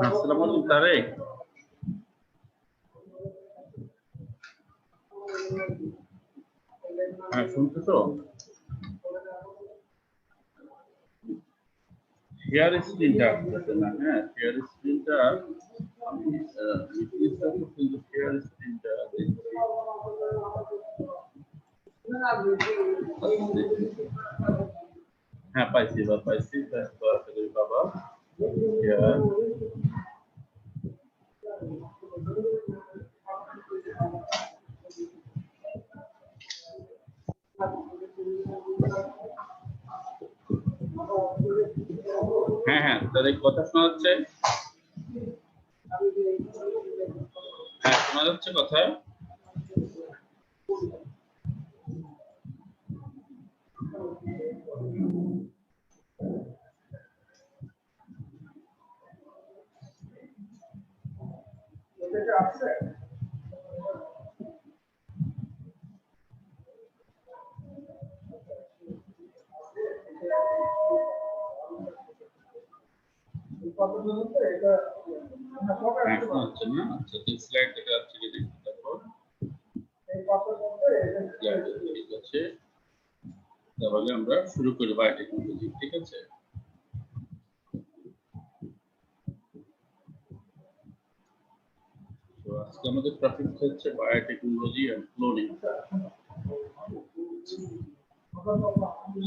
আসসালামু আলাইকুম তারেক। হ্যাঁ শুনতেছো? শেয়ার স্ক্রিনটা আসতেছে না। হ্যাঁ শেয়ার স্ক্রিনটা আমি কিন্তু শেয়ার স্ক্রিনটা হ্যাঁ পাইছি, এবার পাইছি। বাবা শেয়ার হ্যাঁ হ্যাঁ তাদের কথা শোনা যাচ্ছে? হ্যাঁ শোনা যাচ্ছে কথা? হচ্ছে না। আচ্ছা স্লাইড দেখা যাচ্ছে কি দেখো। ঠিক আছে, তাহলে আমরা শুরু করি বায়োটেকনোলজি। ঠিক আছে, তো আজকে আমাদের টপিক হচ্ছে বায়োটেকনোলজি এন্ড ক্লোনিং।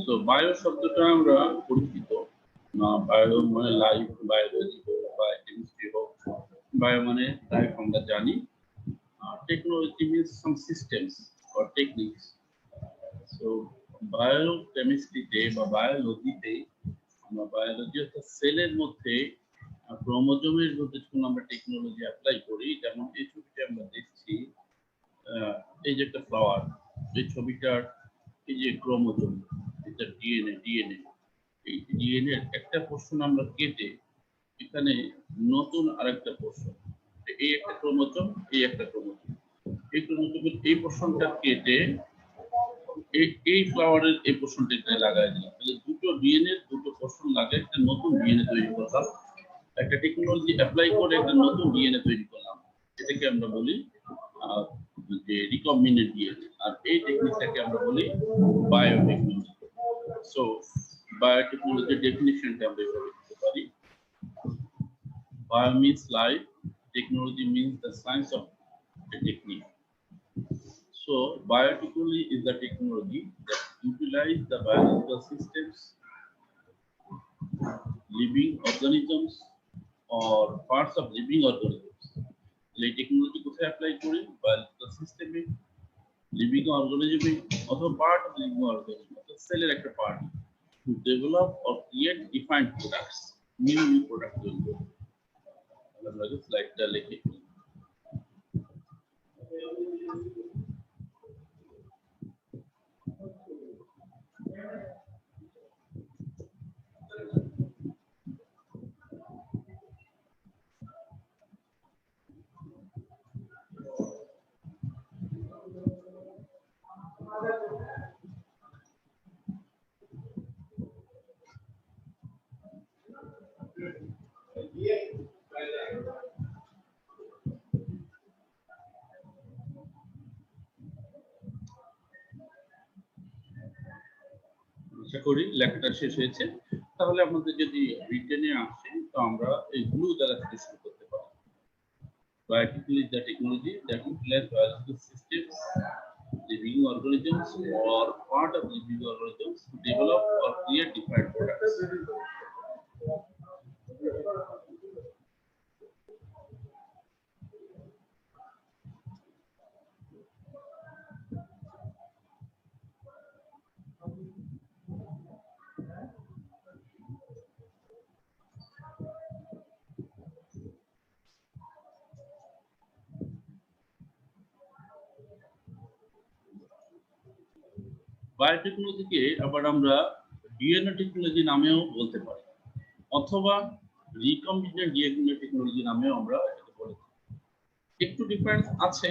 তো বায়ো শব্দটা আমরা পরিচিত না, বায়ো মানে লাইফ, বায়োলজি বা কেমিস্ট্রি হোক, বায়ো মানে লাইফ আমরা জানি। Technology means some systems or techniques. So বায়োকেমিস্ট্রিতে বা বায়োলজিতে আমরা বায়োলজি অর্থাৎ সেলের মধ্যে ক্রোমোজোমের মধ্যে যখন আমরা টেকনোলজি অ্যাপ্লাই করি, যেমন এই ছবিটা আমরা দেখছি, এই যে একটা ফ্লাওয়ার, এই ছবিটার এই যে ক্রোমোজোম, এটা ডিএনএ এই ডিএনএ একটা পোর্শন আমরা কেটে এখানে নতুন আরেকটা পোর্শন, এই একটা ক্রোমোজোম, এই একটা ক্রোমোজোম, এই ক্রোমোজোমের এই পোর্শনটা কেটে এই ফ্লাওয়ারের এই পোর্শনটা এখানে লাগাই দিলাম, তাহলে দুটো ডিএনএ দুটো পোর্শন লাগাই একটা নতুন ডিএনএ তৈরি করলাম। একটা টেকনোলজি অ্যাপ্লাই করে একটা নতুন ডিএনএ তৈরি করলাম, এটাকে আমরা বলি যে রিকম্বিনেন্ট ডিএনএ। আর এই টেকনিকটাকে আমরা বলি বায়োটেকনোলজি। সো বায়োটেকনোলজির ডেফিনিশনটা আমরা এভাবে দিতে পারি। Bio means life, technology means the science of a technique. So biotechnology is the technology that utilize the biological systems, living organisms or parts of living organisms. এই technology কোথায় apply করি? Biological সিস্টেমে, living অর্গানিজমে অথবা part of living organism অর্থাৎ সেলের একটা part, to develop or create defined products, new product তৈরি করি। আমরা স্লাইডটা লিখে করি লেখাটা শেষ হয়েছে, তাহলে আমাদের যদি রিটেনে আসে তো আমরা এই ব্লু দ্বারা থেকে শুরু করতে পারি। Biotechnology is the technology that utilize biological systems, living organisms or part of living organisms to develop or create different products. বায়োটেকনোলজিকে আবার আমরা ডিএনএ টেকনোলজি নামেও বলতে পারি, অথবা রিকম্বিনেন্ট ডিএনএ টেকনোলজি নামেও আমরা এটাকে বলে থাকি। একটু ডিফারেন্স আছে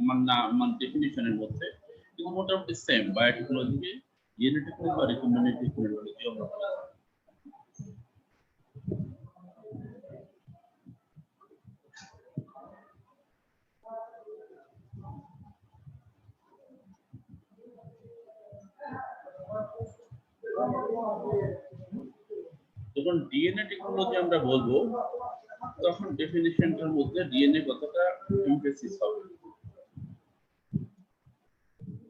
মানে ডেফিনিশনের মধ্যে, কিন্তু মোটামুটি সেম। বায়োটেকনোলজিকে ডিএনএ টেকনোলজি বা রিকম্বিনেন্ট টেকনোলজি আমরা বলি। যখন ডিএনএ টেকনোলজি আমরা বলবো তখন ডেফিনিশনটার মধ্যে ডিএনএ কথাটা এমফেসিস হবে।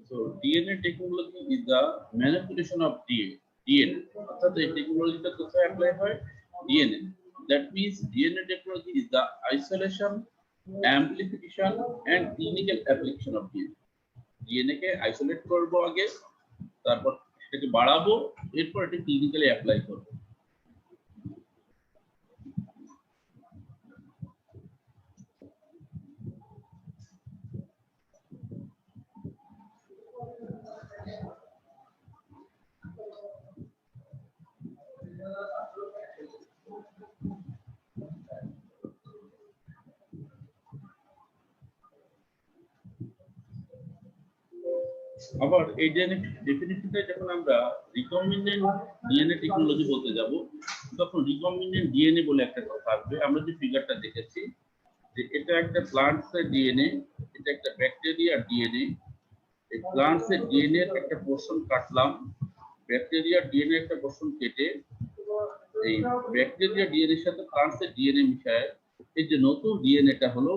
So DNA technology is the manipulation of DNA. অর্থাৎ এই টেকনোলজিটা কোথায় অ্যাপ্লাই হয়? DNA. That means DNA technology is the isolation, amplification and clinical application of DNA. DNA K isolate করব আগে, তারপর সেটাকে বাড়াবো, এরপর এটা ক্লিনিক্যালি অ্যাপ্লাই করব। আবার এই ডেফিনিশনটা যখন আমরা রিকম্বিনেন্ট ডিএনএ টেকনোলজি বলতে যাব, তখন রিকম্বিনেন্ট ডিএনএ বলে একটা কথা আসবে। আমরা যে ফিগারটা দেখেছি যে এটা একটা প্লান্টসের ডিএনএ, এটা একটা ব্যাকটেরিয়ার ডিএনএ। এই প্লান্টসের ডিএনএ এর একটা পোরশন কাটলাম, ব্যাকটেরিয়ার ডিএনএ একটা পোরশন কেটে এই ব্যাকটেরিয়া ডিএনএ এর সাথে প্লান্টসের ডিএনএ মিশায় এই যে নতুন ডিএনএটা হলো,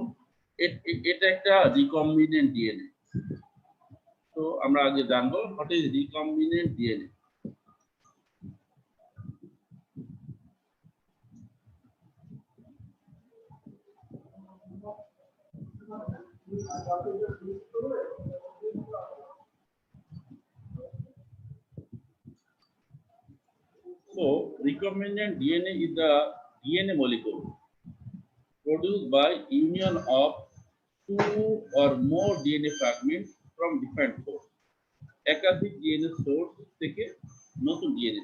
এটা একটা রিকম্বিনেন্ট ডিএনএ। তো আমরা আগে জানবো what is recombinant DNA. So recombinant DNA is the DNA molecule produced by union of two or more DNA fragments from different sources. একাধিক ডিএনএ সোর্স থেকে নতুন ডিএনএ,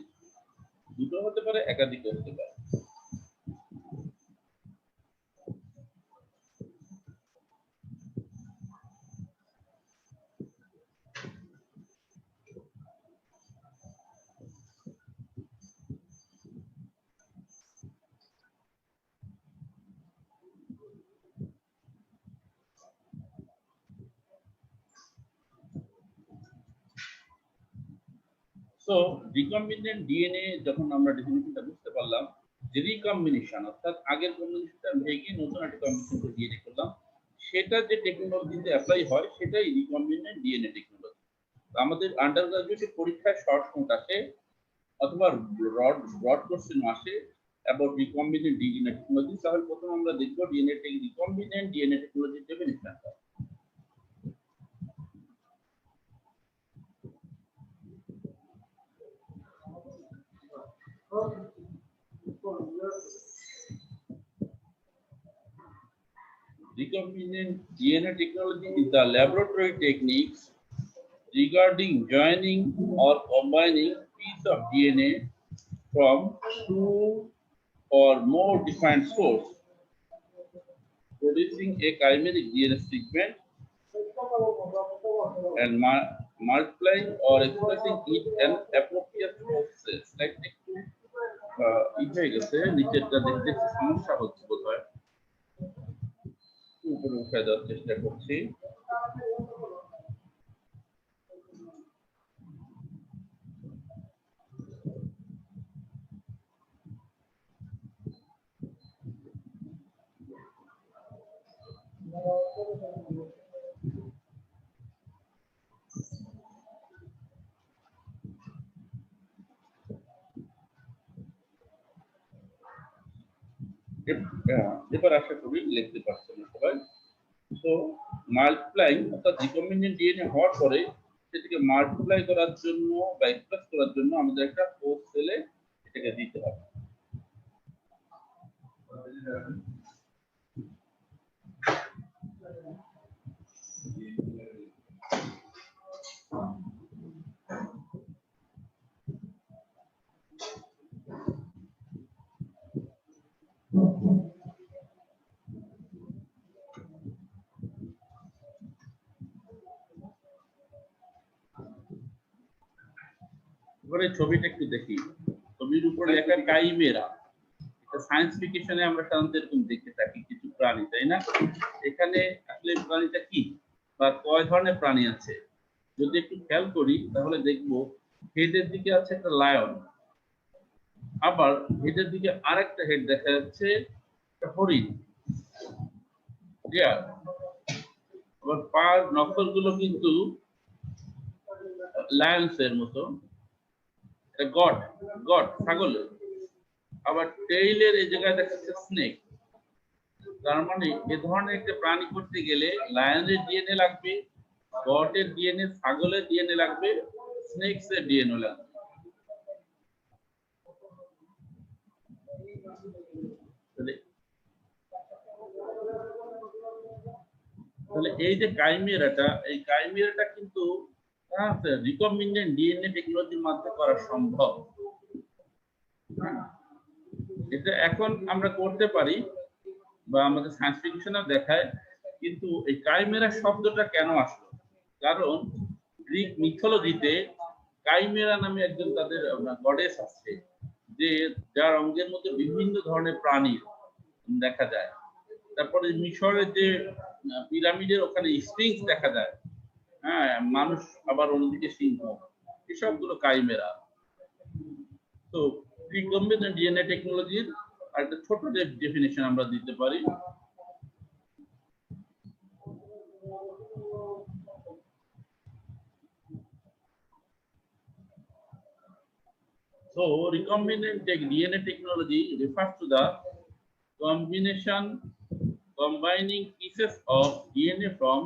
দুটো হতে পারে, একাধিক হতে পারে। সো রিকম্বিনেন্ট ডিএনএ যখন আমরা ডেফিনিশনটা বুঝতে পারলাম যে রিকম্বিনেশন অর্থাৎ আগের কম্বিনেশনটা ভেঙে নতুন একটা কম্বিনেশন ডিএনএ করলাম, সেটা যে টেকনোলজিতে অ্যাপ্লাই হয় সেটাই রিকম্বিনেন্ট ডিএনএ টেকনোলজি। আমাদের আন্ডার গ্রাজুয়েটের পরীক্ষায় শর্ট নোট আসে অথবা ব্রড কোশ্চেন আসে অ্যাবাউট রিকম্বিনেন্ট ডিএনএ টেকনোলজি, তাহলে প্রথম আমরা দেখব রিকম্বিনেন্ট ডিএনএ টেকনোলজির ডেফিনিশনটা। Recombinant DNA technology is the laboratory techniques regarding joining or combining piece of DNA from two or more different sources, producing a chimeric DNA sequence and multiplying or expressing it in appropriate process. Like হয়ে গেছে, নিচেরটা দেখতে সমস্যা হচ্ছে বোধহয়, উপরে উঠে দেওয়ার চেষ্টা করছি। এবার আশা করি লিখতে পারছেন সবাই। সো মাল্টিপ্লাই অর্থাৎ রিকম্বিনেন্ট ডিএনএ হওয়ার পরে সেটাকে মাল্টিপ্লাই করার জন্য বা এক্সপ্রেস করার জন্য আমাদের একটা কোড সেলে এটাকে দিতে হবে। এবারে ছবিটা একটু দেখি। ছবির উপরে লেখা কাইমেরা। এটা সায়েন্স ফিকশনে আমরা সাধারণত এরকম দেখতে থাকি কিছু প্রাণী, তাই না? এখানে আসলে প্রাণীটা কি বা কয় ধরনের প্রাণী আছে যদি একটু খেয়াল করি তাহলে দেখবো হেডের দিকে আছে একটা লায়ন, আবার হেডের দিকে আরেকটা হেড দেখা যাচ্ছে একটা হরিণ। আবার পার নখরগুলো কিন্তু লায়ন্স এর মতো, গড গড ছাগলের। আবার টেইলের এই জায়গায় দেখা যাচ্ছে স্নেক। তার মানে এ ধরনের একটা প্রাণী করতে গেলে লায়নের ডিএনএ লাগবে, গটের ডিএনএ, ছাগলের ডিএনএ লাগবে, স্নেকস এর ডিএনএ লাগবে। তাহলে এই যে কাইমেরাটা, এই কাইমেরাটা কিন্তু রিকম্বিনেন্ট ডিএনএ টেকনোলজির মাধ্যমে করা সম্ভব। এটা এখন আমরা করতে পারি বা আমাদের সায়েন্স ফিকশনেও দেখায়, কিন্তু এই কাইমেরা শব্দটা কেন আসলো? কারণ গ্রিক মিথোলজিতে কাইমেরা নামে একজন তাদের গডেস আছে, যে যার অঙ্গের মধ্যে বিভিন্ন ধরনের প্রাণী দেখা যায়। তারপরে মিশরের যে পিরামিডের ওখানে স্ফিংস দেখা যায়, হ্যাঁ, মানুষ আবার অন্যদিকে সিংহ, এসবগুলো কাইমেরা। তো রিকম্বিনেন্ট ডিএনএ টেকনোলজির একটা ছোট ডেফিনেশন আমরা দিতে পারি। So recombinant DNA technology refers to the combining pieces of DNA from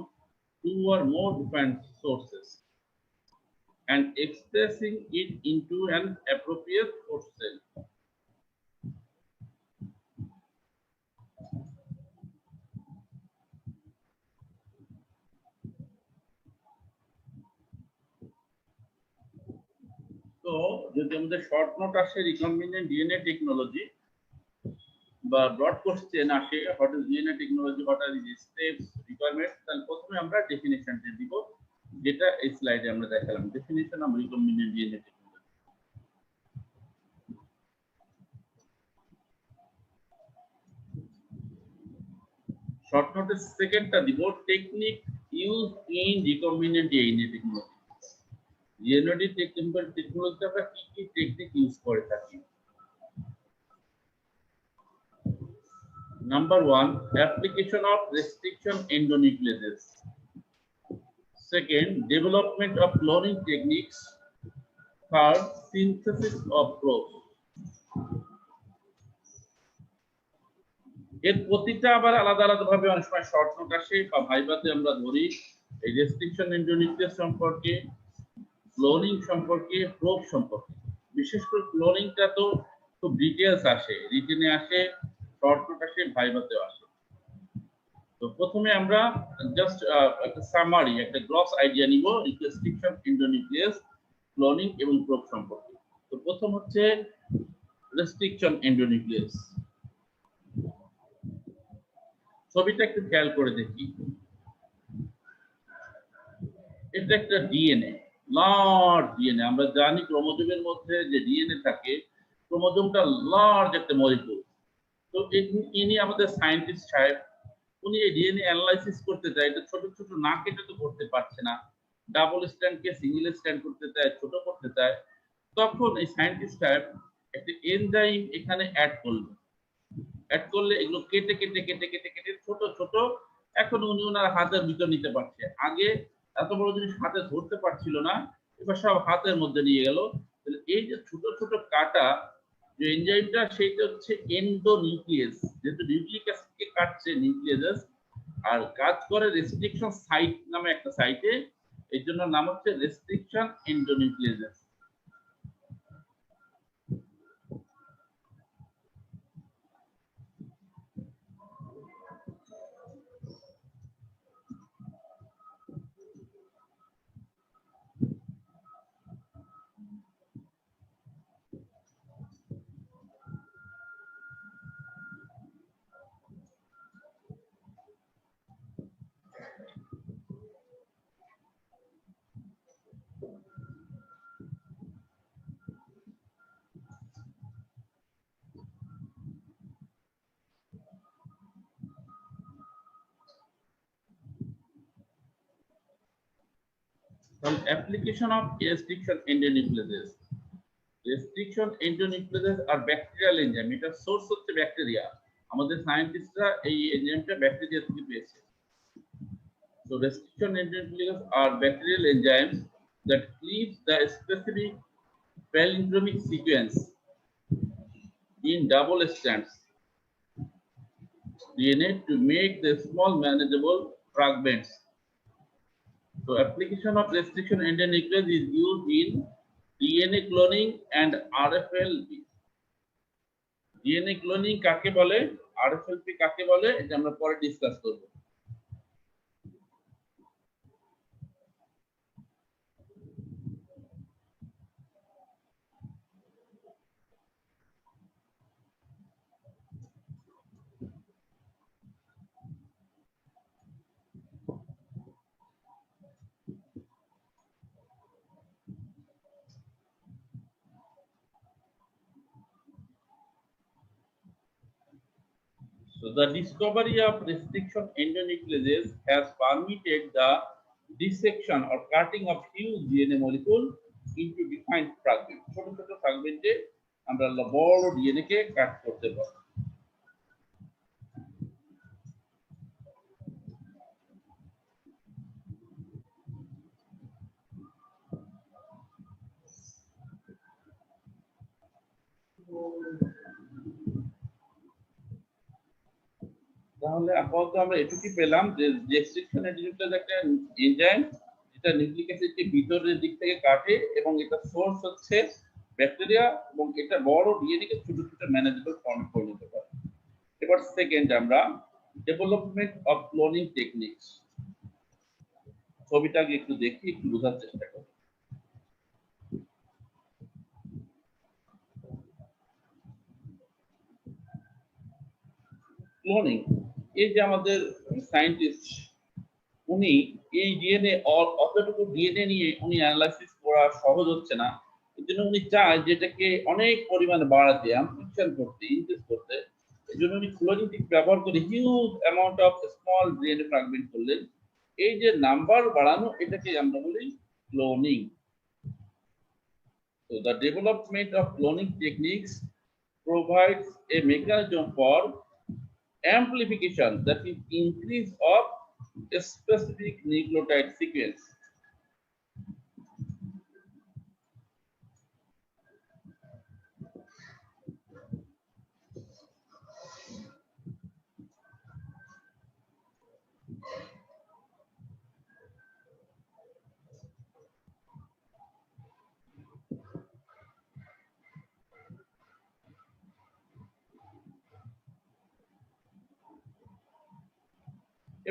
two or more different sources and expressing it into an appropriate host cell. তো যদি আমাদের শর্ট নোট আসে রিকম্বিনেন্ট ডিএনএ টেকনোলজি বা broad question আসে what is DNA technology, what are is steps requirements, তাহলে প্রথমে আমরা ডেফিনিশনটা দিব, যেটা এই স্লাইডে আমরা দেখালাম। Definition of recombinant DNA technology. Short নোটের সেকেন্ডটা দিব, technique use in recombinant DNA technology. DNA টেকনোলজিতে আমরা কি কি টেকনিক ইউজ করে থাকি। Number 1, application of restriction endonucleases. Second, development of cloning techniques. Third, synthesis of probes. এর প্রতিটা আবার আলাদা আলাদা ভাবে অনেক সময় শর্ট নোট আসে বা ভাইভাতে আমরা ধরি। এই রেস্ট্রিকশন এন্ডোনিউক্লিয়াস সম্পর্কে, ক্লোনিং সম্পর্কে, প্রোব সম্পর্কে। বিশেষ করে ক্লোনিংটা তো খুব ডিটেইলস আসে, রিটেনে আসে, শর্ট নোট আসে, ভাইভাতে আসে। তো প্রথমে আমরা জাস্ট একটা সামারি, একটা গ্রস আইডিয়া নিব রেস্ট্রিকশন এন্ডোনিউক্লিয়াস, ক্লোনিং এবং প্রোব সম্পর্কে। তো প্রথম হচ্ছে রেস্ট্রিকশন এন্ডোনিউক্লিয়াস। ছবিটা একটু খেয়াল করে দেখি। এটা একটা ডিএনএ, লার্জ ডিএনএ। আমরা জানি ক্রোমোজোমের মধ্যে যে ডিএনএ থাকে, ক্রোমোজোমটা লার্জ একটা মলিকিউল। তো ইনি আমাদের সায়েন্টিস্ট সাহেব, উনি এই ডিএনএ অ্যানালাইসিস করতে চায়। এটা ছোট ছোট না কেটে তো করতে পারছে না, ডাবল স্ট্র্যান্ডকে সিঙ্গেল স্ট্র্যান্ড করতে চায়, ছোট করতে চায়। তখন এই সায়েন্টিস্ট সাহেব একটা এনজাইম এখানে অ্যাড করলো। অ্যাড করলে এগুলো কেটে কেটে কেটে কেটে কেটে ছোট ছোট এখন উনি ওনার হাতের ভিতর নিতে পারছে। আগে এত বড় জিনিস হাতে ধরতে পারছিল না, এবার সব হাতের মধ্যে নিয়ে গেল। তাহলে এই যে ছোট ছোট কাটা যে এনজাইমটা, সেটা হচ্ছে এন্ডোনিউক্লিয়াস, যেহেতু নিউক্লিক অ্যাসিডকে কাটছে নিউক্লিয়াস, আর কাজ করে রেস্ট্রিকশন সাইট নামে একটা সাইটে, এর জন্য নাম হচ্ছে restriction endonuclease. Application of restriction endonucleases. Restriction endonucleases are bacterial enzyme. এটা সোর্স হচ্ছে ব্যাকটেরিয়া। আমাদের সায়েন্টিস্টরা এই এনজাইমটা ব্যাকটেরিয়া থেকে পেয়েছে। So restriction endonucleases are bacterial enzymes that cleave the specific palindromic sequence in double strands DNA to make the small manageable fragments. So application of restriction endonuclease is used in DNA cloning and RFLP. DNA cloning কাকে বলে, RFLP কাকে বলে, এটা আমরা পরে discuss করব। So the discovery of restriction endonucleases has permitted the dissection or cutting of huge DNA molecule into defined fragments. ছোট ছোট ফ্রাগমেন্টে আমরা বড় ডিএনএ কে কাট করতে পারি। তাহলে আপাতত আমরা এটুকুই পেলাম যে রেস্ট্রিকশন এন্ডোনিউক্লিয়াস একটা এনজাইম যেটা নিউক্লিক অ্যাসিডকে ভিতরের দিক থেকে কাটে, এবং এটা সোর্স হচ্ছে ব্যাকটেরিয়া, এবং এটা বড় ডিএনএ কে ছোট ছোট ম্যানেজেবল ফর্মে পরিণত করে। এবার সেকেন্ড আমরা ডেভেলপমেন্ট অফ ক্লোনিং টেকনিকস। ছবিটাকে একটু দেখি, একটু বোঝার চেষ্টা করি। ক্লোনিং, এই যে আমাদের সায়েন্টিস্ট, উনি এই ডিএনএ অতটুকু ডিএনএ নিয়ে উনি অ্যানালাইসিস করা সহজ হচ্ছে না, এই জন্য উনি চায় যেটাকে অনেক পরিমাণে বাড়াতে, অ্যাম্পলিফিকেশন করতে, ইনক্রিজ করতে। এই জন্য উনি ক্লোনিং টেকনিক ব্যবহার করে huge amount of small DNA fragment করলেন। এই যে নাম্বার বাড়ানো, এটাকে আমরা বলি cloning. So the development of cloning techniques provides a mechanism for amplification, that is increase of a specific nucleotide sequence.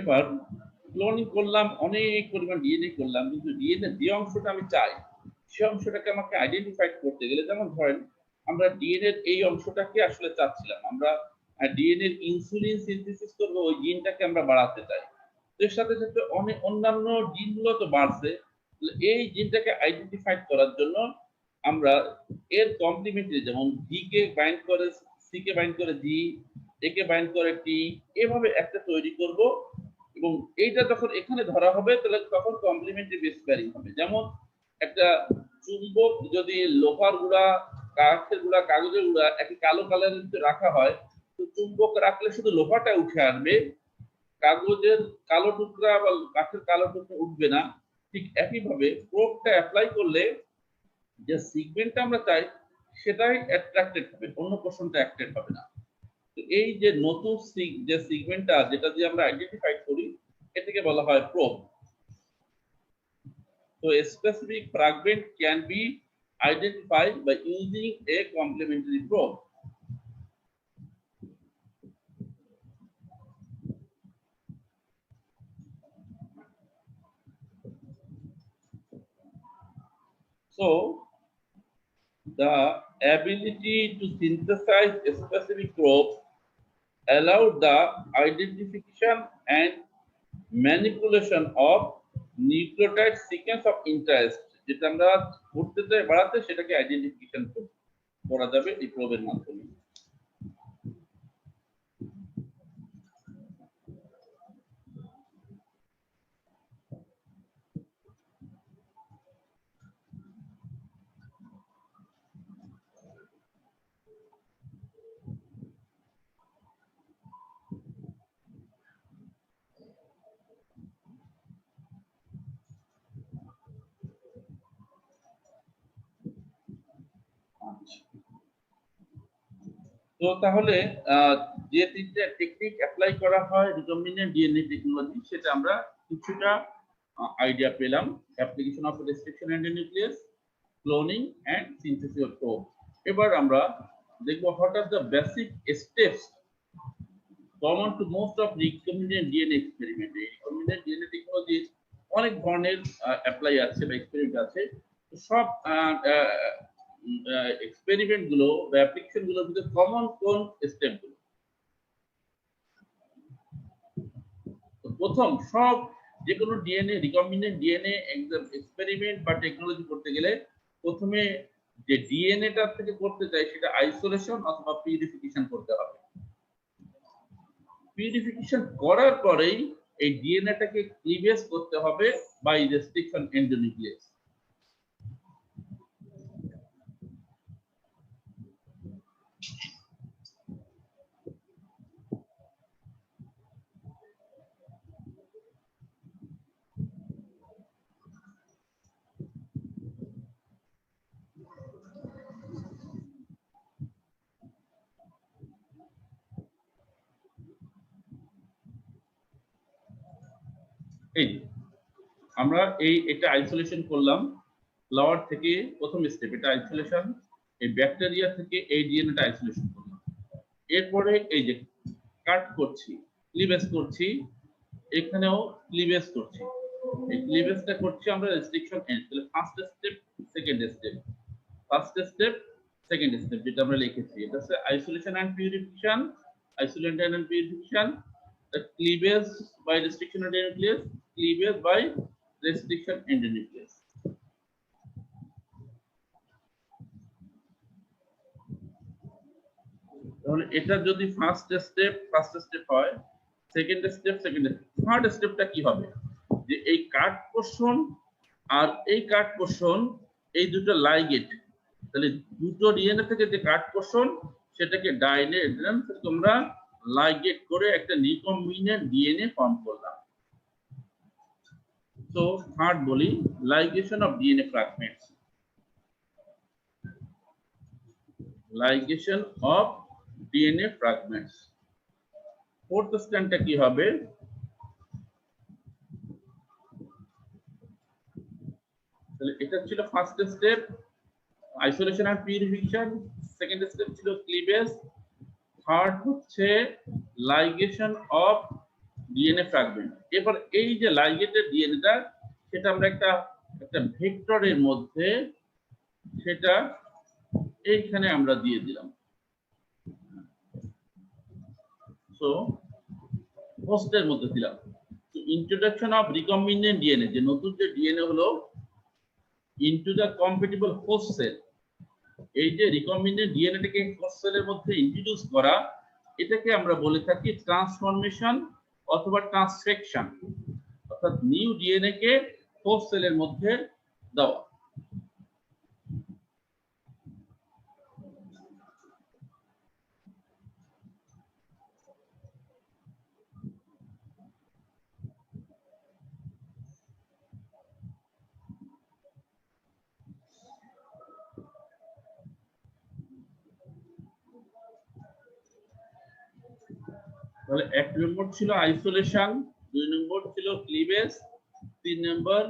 এবার ক্লোনিং করলাম, অনেক পরিমাণ ডিএনএ করলাম, কিন্তু ডিএনএ যে অংশটা আমি চাই সে অংশটাকে আমাকে আইডেন্টিফাই করতে গেলে, যেমন ধরেন আমরা ডিএনএ এর এই অংশটাকে আসলে চাচ্ছিলাম, আমরা ডিএনএ এর ইনসুলিন সিনথেসিস করব, ওই জিনটাকে আমরা বাড়াতে চাই। এর সাথে সাথে অনেক অন্যান্য জিনগুলো তো বাড়ছে, এই জিনটাকে আইডেন্টিফাই করার জন্য আমরা এর কমপ্লিমেন্টারি, যেমন ভি কে বাইন্ড করে সি কে বাইন্ড করে জি, এ কে বাইন্ড করে টি, এভাবে একটা তৈরি করব, এবং এইটা যখন এখানে ধরা হবে তাহলে তখন কমপ্লিমেন্টারি বেস প্যারিং হবে। যেমন একটা চুম্বক যদি লোহার গুঁড়া, কাঠের গুঁড়া, কাগজের গুঁড়া একই কালো কালারের রাখা হয়, তো চুম্বক রাখলে শুধু লোহাটা উঠে আসবে, কাগজের কালো টুকরা বা কাঠের কালো টুকরা উঠবে না, ঠিক একইভাবে প্রোবটা অ্যাপ্লাই করলে যে সিগমেন্টটা আমরা চাই সেটাই অ্যাট্রাক্টেড হবে, অন্য পোর্শনটা অ্যাট্রাক্টেড হবে না। তো এই যে নতুন যে সিগমেন্টটা যেটা দিয়ে আমরা আইডেন্টিফাই করি এটাকে বলা হয় probe. So a specific fragment can be identified by using a complementary probe. So the ability to synthesize a specific probe allowed the identification and manipulation of nucleotide sequence of interest, যেটা আমরা করতে চাই বাড়াতে সেটাকে identification করা যাবে এই প্রোবের মাধ্যমে। তো তাহলে যে তিনটে টেকনিক অ্যাপ্লাই করা হয় রিকম্বিনেন্ট ডিএনএ টেকনোলজি সেটা আমরা কিছুটা আইডিয়া পেলাম। Application of restriction endonuclease, cloning and synthesis of probe. এবার আমরা দেখব what are the basic steps common to most of recombinant DNA experiment. এই রিকম্বিনেন্ট ডিএনএ টেকনোলজি অনেক ধরনের অ্যাপ্লাই আছে বা এক্সপেরিমেন্ট আছে। সব এক্সপেরিমেন্ট গুলো বা অ্যাপ্লিকেশন গুলোর ভিতরে কমন কোন স্টেপ গুলো? প্রথম সব যে কোনো ডিএনএ রিকম্বিনেন্ট ডিএনএ এক্সপেরিমেন্ট বা টেকনোলজি করতে গেলে প্রথমে যে ডিএনএটা থেকে করতে চাই সেটা আইসোলেশন অথবা পিউরিফিকেশন করতে হবে। পিউরিফিকেশন করার পরেই এই ডিএনএটাকে ক্লিভেজ করতে হবে বাই রেস্ট্রিকশন এন্ডোনিউক্লিয়াস। এই আমরা এটা আইসোলেশন করলাম ফ্লাওয়ার থেকে, প্রথম স্টেপ এটা আইসোলেশন। এই ব্যাকটেরিয়া থেকে এই ডিএনএটা আইসোলেশন করলাম। এরপরে এই যে কাট করছি, ক্লিভেজ করছি, এখানেও ক্লিভেজ করছি। এই ক্লিভেজটা করছি আমরা রেস্ট্রিকশন এন্ড। তাহলে first step, second step, first step, second step যেটা আমরা লিখেছি এটা হচ্ছে isolation and purification, isolation and purification, the cleavage by restriction endonuclease, cleavage by restriction endonuclease. তাহলে এটা যদি ফার্স্ট স্টেপ হয়, সেকেন্ড স্টেপ, থার্ড স্টেপটা কি হবে? যে এই কাট পোরশন আর এই কাট পোরশন, এই দুটো লাইগেট, তাহলে দুটো ডিএনএ থেকে যে কাট পোরশন সেটাকে তোমরা লাইগেট করে একটা রিকম্বিনেন্ট ডিএনএ ফর্ম করলাম। তো থার্ড বলি ligation of DNA fragments. Ligation of DNA fragments. Fourth স্টেপটা কি হবে? তাহলে এটা ছিল ফার্স্ট স্টেপ আইসোলেশন আর পিউরিফিকেশন, সেকেন্ড স্টেপ ছিল ক্লিভেজ, থার্ড হচ্ছে লাইগেশন অফ ডিএনএ ফ্র্যাগমেন্ট। এবার এই যে লাইগেটেড ডিএনএটা সেটা আমরা একটা ভেক্টরের মধ্যে সেটা এইখানে আমরা দিয়ে দিলাম। সো হোস্টের মধ্যে দিলাম। তো ইন্ট্রোডাকশন অফ রিকম্বিনেন্ট ডিএনএ, যে নতুন যে ডিএনএ হলো into the compatible host cell, এই যে রিকম্বিনেন্ট ডিএনএটাকে হোস্ট সেলের মধ্যে ইন্ট্রোডিউস করা, এটাকে আমরা বলে থাকি ট্রান্সফরমেশন অথবা ট্রান্সফেকশন, অর্থাৎ নিউ ডিএনএ কে হোস্ট সেলের মধ্যে দেওয়া। তাহলে 1 নম্বর ছিল আইসোলেশন, 2 নম্বর ছিল ক্লিভেজ, 3 নম্বর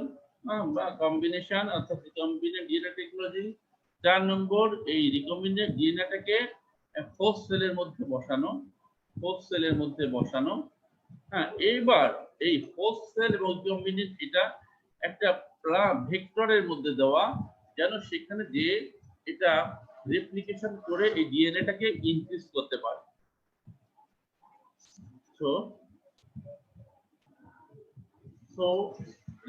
বা কম্বিনেশন অর্থাৎ রিকম্বিনেন্ট ডিএনএ টেকনোলজি, 4 নম্বর এই রিকম্বিনেন্ট ডিএনএটাকে হোস্ট সেলের মধ্যে বসানো, হ্যাঁ। এইবার এই হোস্ট সেল এবং রিকম্বিনেন্ট এটা একটা ভেক্টরের মধ্যে দেওয়া, যেন সেখানে যে এটা রেপ্লিকেশন করে এই ডিএনএটাকে ইনক্রিজ করতে পারে। So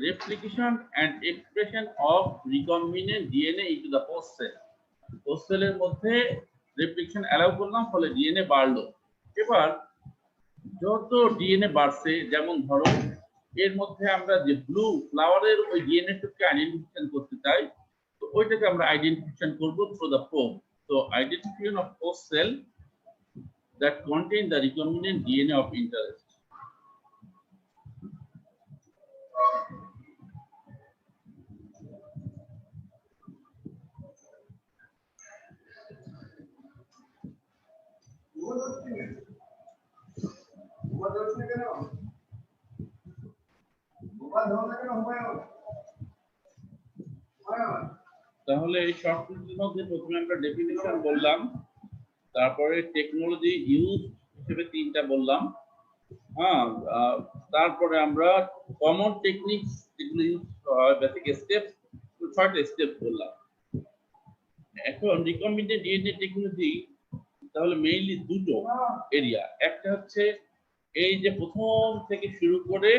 replication and expression of recombinant DNA into the host cell. Host cell এর মধ্যে replication allow করলাম, ফলে ডিএনএ বাড়লো। এবার যত ডিএনএ বাড়ছে, যেমন ধরো এর মধ্যে আমরা যে ব্লু ফ্লাওয়ারের ওই ডিএনএটাকে আইডেন্টিফিকেশন করতে চাই, তো ওইটাকে আমরা আইডেন্টিফিকেশন করব through the probe. So identification of host cell that contain the recombinant DNA of interest. তাহলে এই শর্ট নোটের মধ্যে প্রথমে আমরা ডেফিনিশন বললাম, তারপরে টেকনোলজি ইউজ হিসেবে 3টা বললাম, হ্যাঁ। তারপরে আমরা কমন টেকনিকস যেগুলো ইউজ হয়, বেসিক স্টেপস 6টা স্টেপ বললাম। এখন রিকম্বিনেন্ট ডিএনএ টেকনোলজি তাহলে মেইনলি দুটো এরিয়া, একটা হচ্ছে এই যে প্রথম থেকে শুরু করে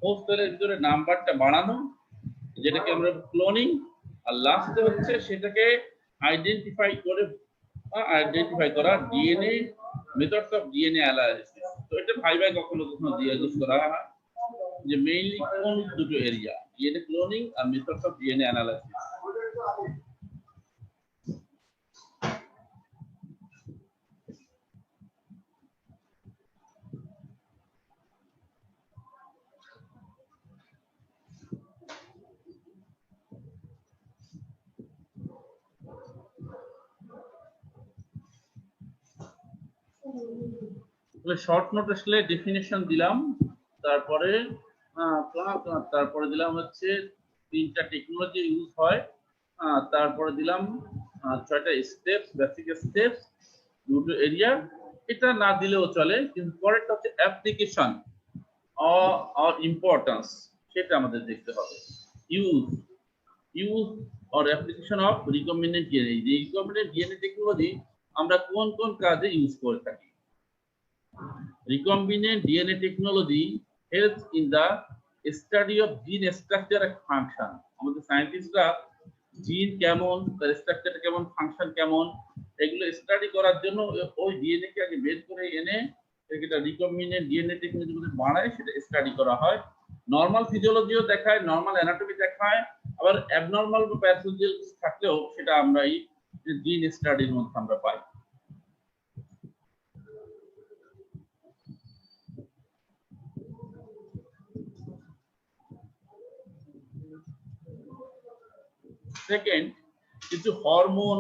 হোস্ট সেলের ভিতরে নাম্বারটা বাড়ানো, যেটাকে আমরা ক্লোনিং, আর লাস্টে হচ্ছে সেটাকে আইডেন্টিফাই করা DNA methods of DNA analysis. তো এটা ভাই কখনো জিজ্ঞেস করা হয় যে মেইনলি কোন দুটো এরিয়া, ডিএনএ ক্লোনিং আর methods of DNA analysis. Short note আসলে ডেফিনিশন দিলাম, তারপরে দিলাম হচ্ছে 3টা টেকনোলজি ইউজ হয়, তারপরে দিলাম 6টা স্টেপস, বেসিক স্টেপস, দুটো এরিয়া। এটা না দিলেও চলে, কিন্তু পরেরটা হচ্ছে অ্যাপ্লিকেশন অর ইম্পর্টেন্স, সেটা আমাদের দেখতে হবে। Use or application of recombinant DNA. Recombinant DNA technology আমরা কোন কোন কাজে ইউজ করে থাকি। Recombinant DNA technology helps in the study of gene structure and function. আমাদের সায়েন্টিস্টরা জিন কেমন, তার স্ট্রাকচার কেমন, ফাংশন কেমন, এগুলো স্টাডি করার জন্য ওই ডিএনএ কে আগে বের করে এনে এটা রিকম্বিনেন্ট ডিএনএ টেকনোলজি বানায়, সেটা স্টাডি করা হয়। নরমাল ফিজিওলজিও দেখায়, নরমাল অ্যানাটমি দেখায়, আবার অ্যাবনরমাল বা প্যাথোলজিক্যাল থাকলেও সেটা আমরা এই জিন স্টাডির মধ্যে আমরা পাই। Second, কিছু hormone,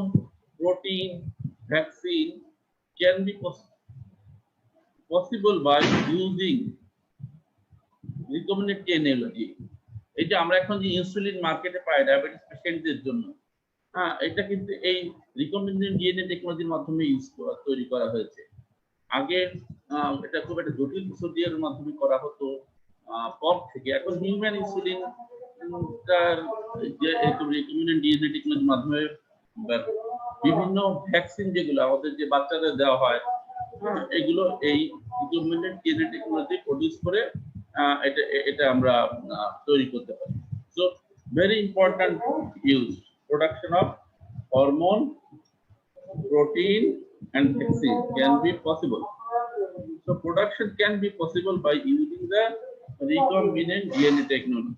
protein, vaccine can be possible by using recombinant technology. এই যে আমরা এখন যে ইনসুলিন মার্কেটে পাই ডায়াবেটিস পেশেন্টদের জন্য, হ্যাঁ, এটা কিন্তু এই রিকম্বিনেন্ট ডিএনএ টেকনোলজির মাধ্যমে তৈরি করা হয়েছে। আগে এটা খুব একটা জটিল প্রসিডিউরের মাধ্যমে করা হতো পর থেকে, এখন হিউম্যান ইনসুলিন যে রিকম্বিনেন্ট ডিএনএ টেকনোলজির মাধ্যমে বিভিন্ন ভ্যাকসিন যেগুলো আমাদের যে বাচ্চাদের দেওয়া হয়, এগুলো এই রিকম্বিনেন্ট ডিএনএ টেকনোলজি প্রডিউস করে এটা আমরা তৈরি করতে পারি। So very important use production of hormone, protein and vaccine can be possible. So production can be possible by using the recombinant DNA technology.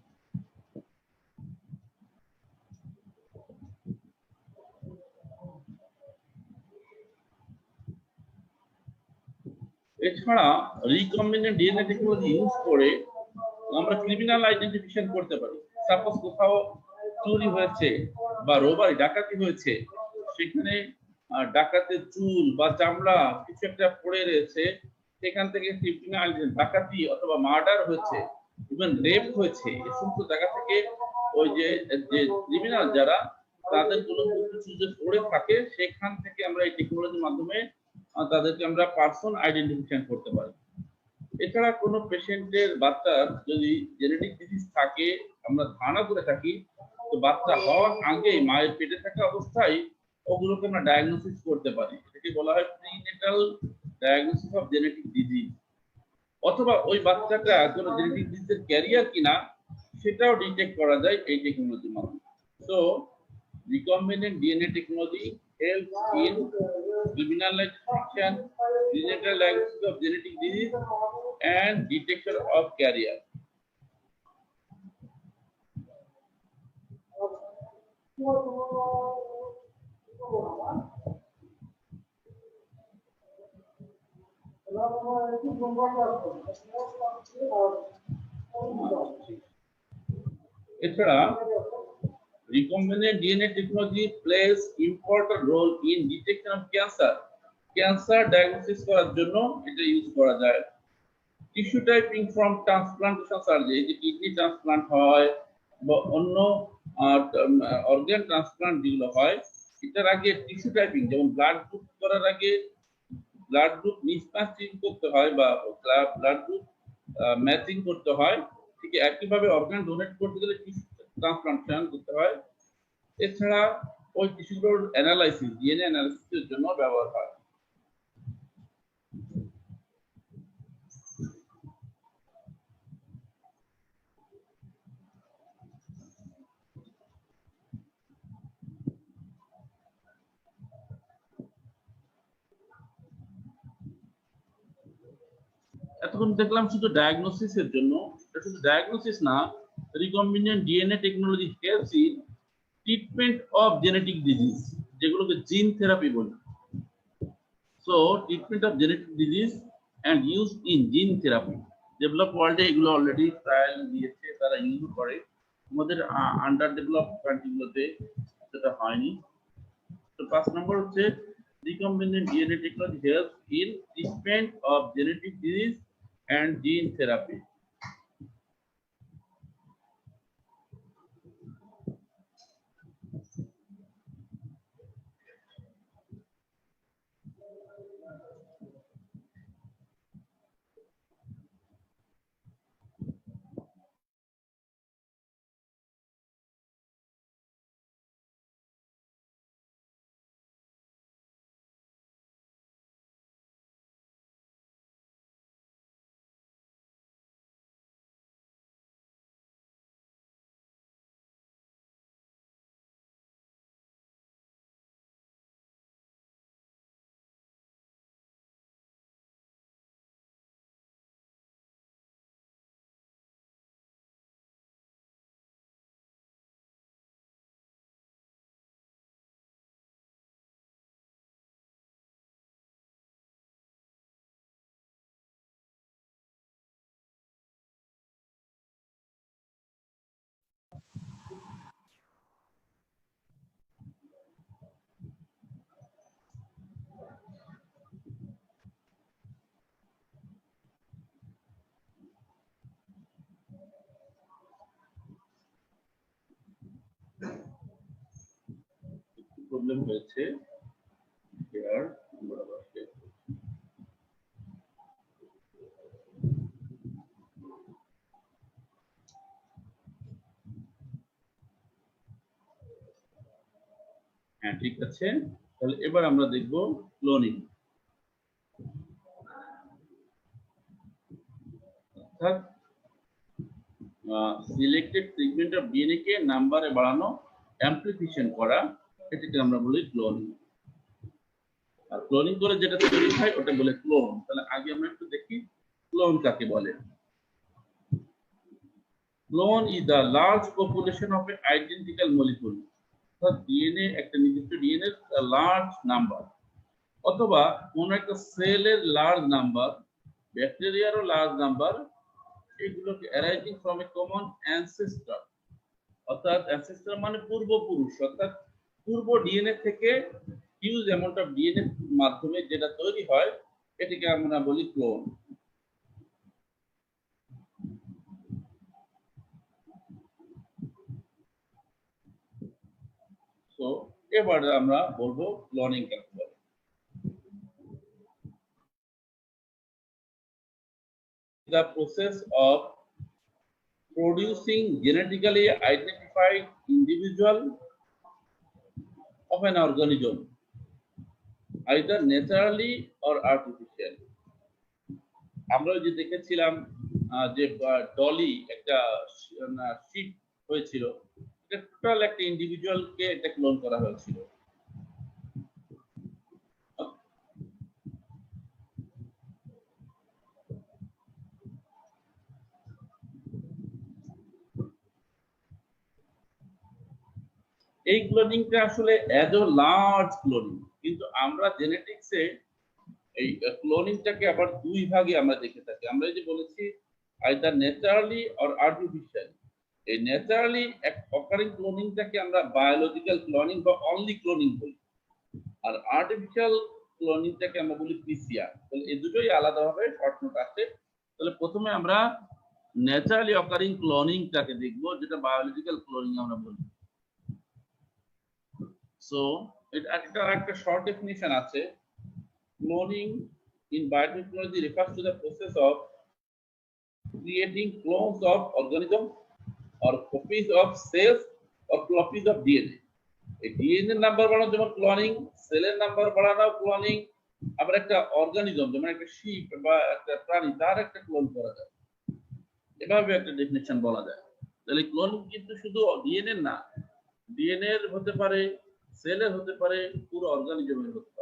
এছাড়া রিকম্বিনেন্ট ডিএনএ টেকনোলজি ইউজ করে আমরা criminal identification করতে পারি। সাপোজ কোথাও চুরি হয়েছে বা robbery ডাকাতি হয়েছে, সেখানে ডাকাতের চুল বা চামড়া কিছু একটা পড়ে রয়েছে, সেখান থেকে ক্রিমিনাল ডাকাতি অথবা মার্ডার হয়েছে, ইভেন রেপ হয়েছে, এই সমস্ত জায়গা থেকে ওই যে ক্রিমিনাল যারা তাদের কোনো কিছু যে পড়ে থাকে সেখান থেকে আমরা এই টেকনোলজির মাধ্যমে তাদেরকে আমরা পার্সন আইডেন্টিফিকেশন করতে পারি। এছাড়া কোনো পেশেন্টের বাচ্চার যদি জেনেটিক ডিজিজ থাকে আমরা ধারণা করে থাকি, তো বাচ্চা হওয়ার আগেই মায়ের পেটে থাকা অবস্থায় ওগুলোকে আমরা ডায়াগনোসিস করতে পারি। এটাকে বলা হয় prenatal diagnosis of genetic disease. অথবা ওই বাচ্চাটা কোনো জেনেটিক ডিজিজের ক্যারিয়ার কিনা সেটাও ডিটেক্ট করা যায় এই টেকনোলজির মাধ্যমে। So recombinant DNA technology helps in criminal detection, prenatal diagnosis of genetic disease, and detection of carrier. এছাড়া recombinant DNA technology plays important role in detection of cancer. Cancer diagnosis করার জন্য এটা ইউজ করা যায়। Tissue typing from transplantation surgery, যে kidney transplant হয় বা অন্য অর্গান ট্রান্সপ্লান্ট যেগুলো হয়, এটার আগে টিস্যু টাইপিং, যেমন ব্লাড গ্রুপ করার আগে ব্লাড গ্রুপ মিসম্যাচিং করতে হয় বা ব্লাড গ্রুপ ম্যাচিং করতে হয়, ঠিক একইভাবে অর্গান ডোনেট করতে গেলে টিস্যু ট্রান্সপ্লান্টেশন করতে হয়। এছাড়া ওই টিস্যুগুলোর অ্যানালাইসিস, ডিএনএ অ্যানালাইসিসের জন্য ব্যবহার হয়। এতক্ষণ দেখলাম শুধু ডায়াগনোসিসের জন্য, এটা শুধু ডায়াগনোসিস না, recombinant DNA technology helps in treatment of genetic disease, যেগুলোকে জিন থেরাপি বলে। So treatment of genetic disease and use in gene therapy, develop ওয়ার্ল্ডে এগুলো অলরেডি ট্রায়াল দিয়েছে, তারা ইউজ করে। আমাদের আন্ডার ডেভেলপ কান্ট্রিগুলোতে সেটা হয়নি। তো 5 নম্বর হচ্ছে recombinant DNA technology helps in treatment of genetic disease and gene therapy. Problem হয়েছে, হ্যাঁ ঠিক আছে। তাহলে এবার আমরা দেখব ক্লোনিং। অর্থাৎ সিলেক্টেড সেগমেন্ট অফ ডিএনএ কে নাম্বারে বাড়ানো, অ্যামপ্লিফিকেশন করা, এটাকে আমরা বলি ক্লোনিং। আর ক্লোনিং করে যেটা তৈরি হয় ওটা বলে ক্লোন। তাহলে আগে আমরা একটু দেখি ক্লোন কাকে বলে। Clone is the large population of A identical molecule, অর্থাৎ ডিএনএ একটা নির্দিষ্ট ডিএনএ লার্জ নাম্বার, অথবা কোন একটা সেলের লার্জ নাম্বার, ব্যাকটেরিয়ারও লার্জ নাম্বার, এগুলোকে arising from a common ancestor, অর্থাৎ অ্যানসেস্টর মানে পূর্বপুরুষ, অর্থাৎ পূর্ব ডিএনএ থেকে হিউজ অ্যামাউন্ট অফ ডিএনএ মাধ্যমে যেটা তৈরি হয় এটিকে আমরা বলি ক্লোন। তো এবারে আমরা বলবো ক্লোনিং কাকে বলে। The process of producing genetically identified individual of an organism, either naturally or artificially. আমরা যে দেখেছিলাম যে ডলি একটা শিপ হয়েছিল, এটা টোটাল একটা ইন্ডিভিজুয়ালকে এটা ক্লোন করা হয়েছিল। এই ক্লোনিংটা আসলে এজ এ লার্জ ক্লোনিং, কিন্তু আমরা জেনেটিক্সে এই ক্লোনিংটাকে আবার দুই ভাগে আমরা দেখে থাকি। আমরা এই যে বলেছি আইদার ন্যাচারালি অর আর্টিফিশিয়াল, এই ন্যাচারালি অকারিং ক্লোনিংটাকে আমরা বায়োলজিক্যাল ক্লোনিং বা অনলি ক্লোনিং বলি, আর আর্টিফিশিয়াল ক্লোনিংটাকে আমরা বলি পিসিআর। তাহলে এই দুটোই আলাদাভাবে শর্ট নোট আছে। তাহলে প্রথমে আমরা ন্যাচারালি অকারিং ক্লোনিংটাকে দেখবো, যেটা বায়োলজিক্যাল ক্লোনিং আমরা বলি। সো এটার একটা শর্ট ডেফিনিশন আছে। Cloning in biotechnology refers to the process of creating clones of organisms or copies of cells or copies of DNA. এই ডিএনএ নাম্বার বাড়ানো যেমন ক্লোনিং, সেলের নাম্বার বাড়ানো ক্লোনিং, আবার একটা অর্গানিজম যেমন একটা শিপ বা একটা প্রাণী তার একটা ক্লোন করা যায়, এভাবে একটা ডেফিনিশন বলা যায়। তাহলে ক্লোনিং কিন্তু শুধু ডিএনএ না, ডিএনএ এর হতে পারে, সেলের হতে পারে, পুরো অর্গানিজমের হতে পারে।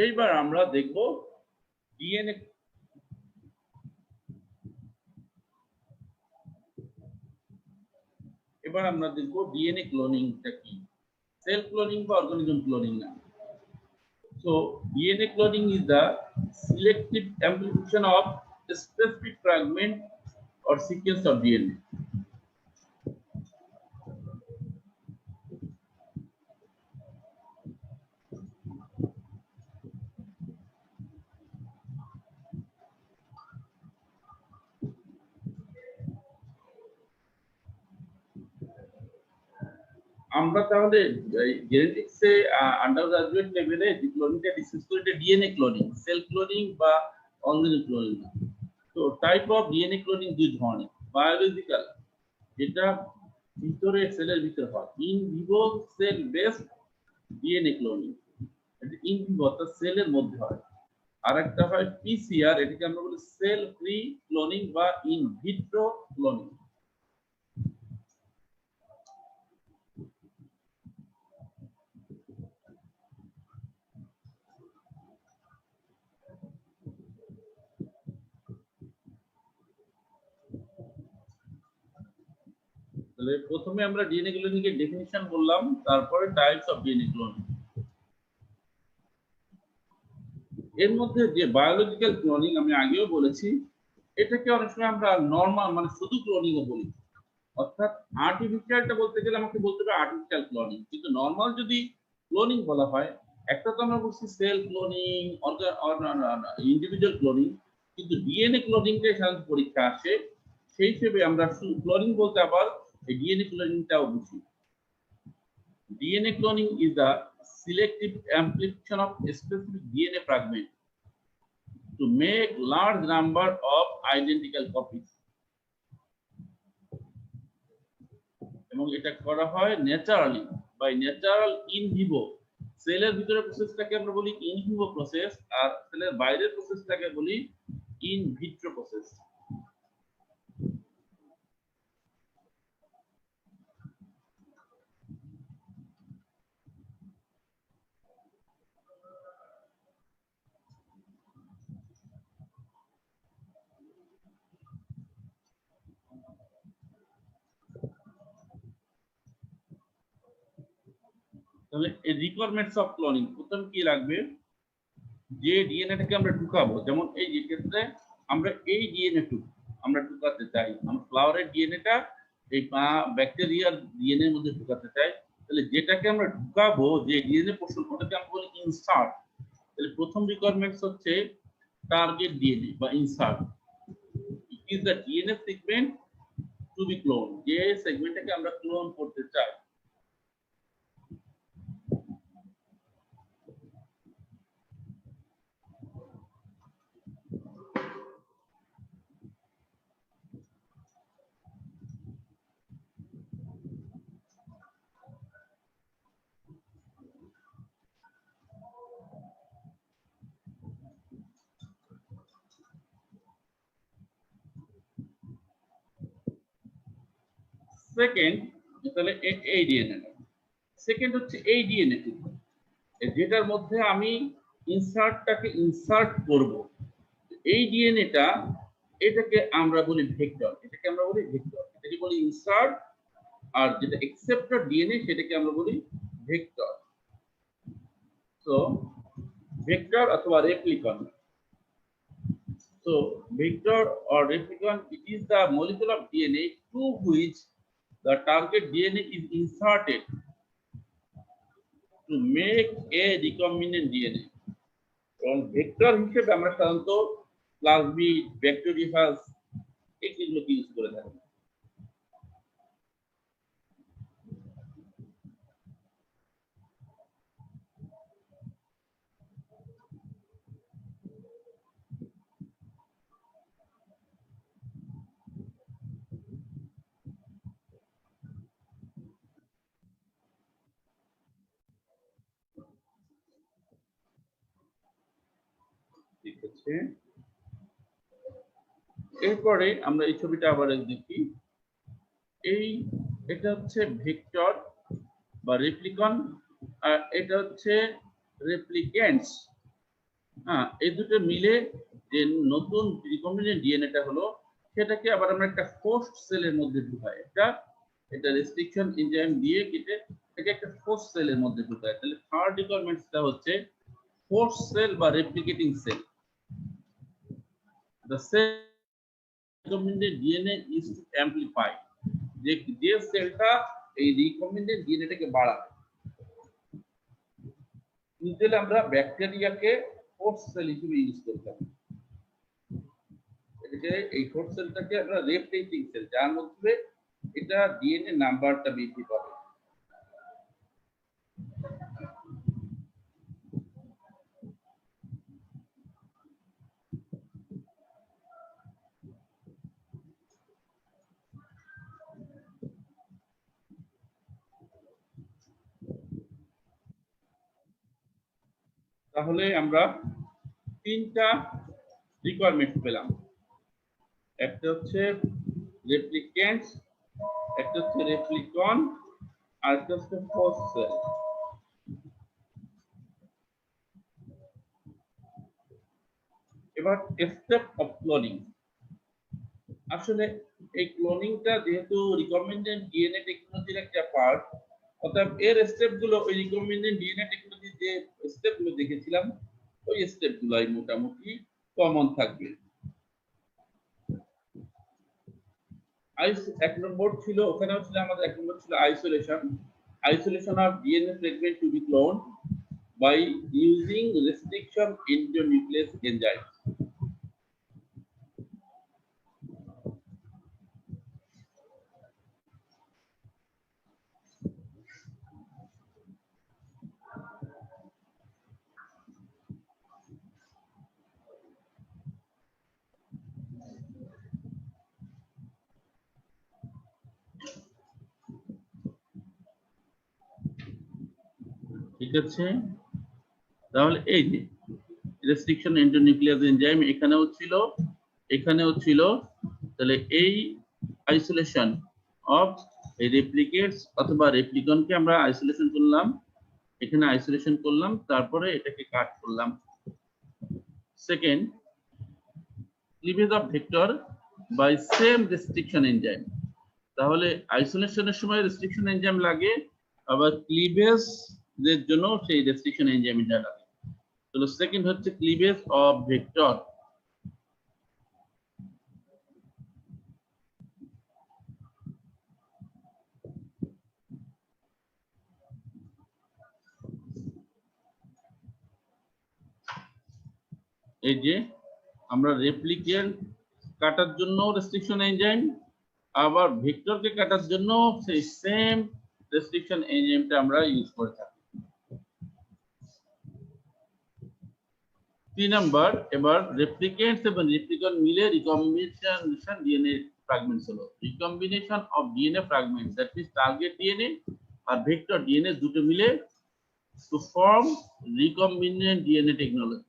এইবার আমরা দেখব ডিএনএ। এবার আমরা দেখব ডিএনএ ক্লোনিংটা কি, সেল ক্লোনিং বা অর্গানিজম ক্লোনিং না। So DNA cloning is the selective amplification of a specific fragment or sequence of DNA. আমরা তাহলে জেনেটিক্সে আন্ডার গ্রাজুয়েট লেভেলে যে ক্লোনিংটা ডিসকাস করি এটা ডিএনএ ক্লোনিং, সেল ক্লোনিং বা অর্গানিজম ক্লোনিং। তো টাইপ অফ ডিএনএ ক্লোনিং দুই ধরনের, বায়োলজিক্যাল যেটা ভিতরে সেলের ভিতরে হয়, in vivo cell based DNA cloning, এটা ইন ভিভো অর্থাৎ সেলের মধ্যে হয়। আর একটা হয় পিসিআর, এটাকে আমরা বলি সেল ফ্রি ক্লোনিং বা ইন ভিট্রো ক্লোনিং। তাহলে প্রথমে আমরা ডিএনএ ক্লোনিং এর ডেফিনিশন বললাম, তারপরে টাইপস অফ ডিএনএ ক্লোনিং। এর মধ্যে যে বায়োলজিক্যাল ক্লোনিং আমি আগেও বলেছি, এটাকে অনেক সময় আমরা নরমাল মানে শুধু ক্লোনিং ও বলি, অর্থাৎ আর্টিফিশিয়ালটা বলতে গেলে আমাকে বলতে হবে আর্টিফিশিয়াল ক্লোনিং, কিন্তু নরমাল যদি ক্লোনিং বলা হয়, একটা তো আমরা বলছি সেল ক্লোনিং, ইন্ডিভিজুয়াল ক্লোনিং, কিন্তু ডিএনএ ক্লোনিংটাই সাধারণত পরীক্ষা আসে, সেই হিসেবে আমরা ক্লোনিং বলতে আবার এই ডিএনএ ক্লোনিংটাও বুঝি। DNA cloning is the selective amplification of a specific DNA fragment to make large number of identical copies, এবং এটা করা হয় naturally by natural in vivo. সেলের ভিতরে প্রসেসটাকে আমরা বলি ইন ভিভো প্রসেস, আর সেলের বাইরের প্রসেসটাকে বলি ইন ভিট্রো প্রসেস। তাহলে এই রিকোয়ারমেন্টস অফ ক্লোনিং, প্রথম কি লাগবে, যে ডিএনএটাকে আমরা ঢুকাবো, যেমন এই যে ক্ষেত্রে আমরা এই ডিএনএ আমরা ঢুকাতে চাই, আমরা ফ্লাওয়ারের ডিএনএটা এই ব্যাকটেরিয়ার ডিএনএ এর মধ্যে ঢুকাতে চাই, তাহলে যেটাকে আমরা ঢুকাবো, যে ডিএনএ পোর্শন, ওটাকে আমরা বলি ইনসার্ট। তাহলে প্রথম রিকোয়ারমেন্টস হচ্ছে টার্গেট ডিএনএ বা insert. It is the DNA segment to be clone, যে সেগমেন্টটাকে আমরা ক্লোন করতে চাই। সেকেন্ড, তাহলে এই ডিএনএ, সেকেন্ড হচ্ছে এই ডিএনএ যেটার মধ্যে আমি ইনসার্টটাকে ইনসার্ট করব, এই ডিএনএটা, এটাকে আমরা বলি ভেক্টর, এটাকে আমরা বলি ভেক্টর, এটাকে বলি ইনসার্ট। আর যেটা অ্যাকসেপ্টর ডিএনএ সেটাকে আমরা বলি ভেক্টর। সো ভেক্টর অথবা রেপ্লিকন। So vector or replicon, it is the molecule of DNA to which the target DNA is inserted to make a recombinant DNA. এবং ভেক্টর হিসেবে আমরা সাধারণত প্লাজমিড, ব্যাকটেরিয়াফাজ এগুলোকে ইউজ করে থাকি। ঠিক আছে, এরপরে আমরা এই ছবিটা আবার দেখি। এটা হচ্ছে ভেক্টর বা রেপ্লিকন, আর এটা হচ্ছে রেপ্লিক্যান্টস। হ্যাঁ, এই দুটো মিলে যে নতুন রিকম্বিনেন্ট ডিএনএটা হলো, সেটাকে আবার আমরা একটা হোস্ট সেলের মধ্যে ঢুকাই। এটা রেস্ট্রিকশন এনজাইম দিয়ে কেটে এটাকে একটা হোস্ট সেলের মধ্যে ঢুকাই। তাহলে থার্ড রিকোয়ারমেন্টসটা হচ্ছে হোস্ট সেল বা replicating cell. The cell recombinant DNA is to amplify, যে সেলটা এই রিকম্বিনেন্ট ডিএনএটাকে বাড়াবে। ইউজুয়ালি আমরা ব্যাকটেরিয়াকে হোস্ট সেল হিসেবে ইউজ করতাম। এটাকে এই হোস্ট সেলটাকে আমরা রেপ্লিকেটিং সেল, যার মধ্যে এটা ডিএনএ নাম্বারটা বৃদ্ধি পাবে। তাহলে আমরা তিনটা রিকোয়ারমেন্ট পেলাম, একটা হচ্ছে রেপ্লিক্যান্টস, একটা হচ্ছে রেপ্লিকন, আর একটা হচ্ছে হোস্ট সেল। এবার স্টেপ অফ ক্লোনিং। আসলে এই ক্লোনিংটা যেহেতু রিকম্বিনেন্ট ডিএনএ টেকনোলজির একটা পার্ট, অর্থাৎ এর স্টেপগুলো ওই রিকম্বিনেন্ট ডিএনএ টেকনোলজির যে স্টেপগুলো দেখেছিলাম, ওই স্টেপগুলোই মোটামুটি কমন থাকবে। এক নম্বর ছিল, ওখানেও ছিল আমাদের এক নম্বর ছিল isolation of DNA fragment to be clone by using restriction endonuclease enzyme. ঠিক আছে, তাহলে এই যে রেস্ট্রিকশন এন্ডোনিউক্লিয়াস এনজাইম এখানেও ছিল। তাহলে এই আইসোলেশন অফ এই রেপ্লিকেটস অথবা রেপ্লিকনকে আমরা আইসোলেশন করলাম, এখানে আইসোলেশন করলাম, তারপরে এটাকে কাট করলাম। Second, cleavage of vector by same restriction enzyme. তাহলে আইসোলেশনের সময় রেস্ট্রিকশন এনজাইম লাগে, আবার ক্লিভেজ এর জন্য সেই রেস্ট্রিকশন এনজাইমটা লাগে। তাহলে সেকেন্ড হচ্ছে ক্লিভেজ অফ ভেক্টর। এই যে আমরা রেপ্লিকেন্ট কাটার জন্য রেস্ট্রিকশন এনজাইম, আবার ভেক্টরকে কাটার জন্য সেই সেম রেস্ট্রিকশন এনজাইমটা আমরা ইউজ করে থাকি। 3 নাম্বার, এবার রেপ্লিকেন্টস এবং রেপ্লিকন মিলে রিকম্বিনেশন ডিএনএ ফ্র্যাগমেন্টস হলো। Recombination of DNA fragments, that means target DNA আর ভেক্টর ডিএনএ দুটো মিলে to form recombinant DNA technology.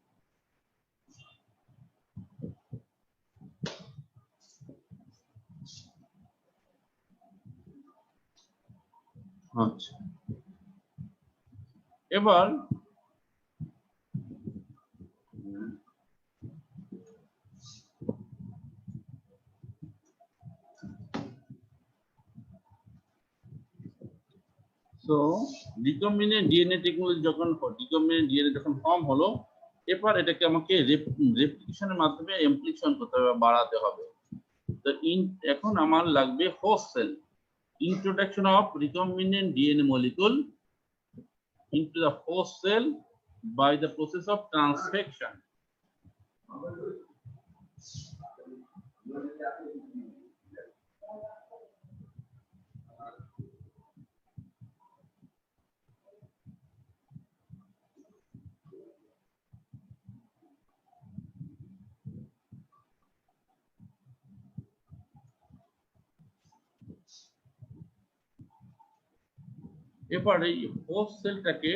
আচ্ছা, এবার সো রিকম্বিনেন্ট ডিএনএ টেকনোলজি যখন রিকম্বিনেন্ট ডিএনএ যখন ফর্ম হলো, এরপর এটাকে আমাকে রেপ্লিকেশনের মাধ্যমে এমপ্লিকেশন করতে হবে, বাড়াতে হবে। তো এখন আমার লাগবে host cell. Introduction of recombinant DNA molecule into the host cell by the process of transfection. এরপর এই হোস্ট সেলটাকে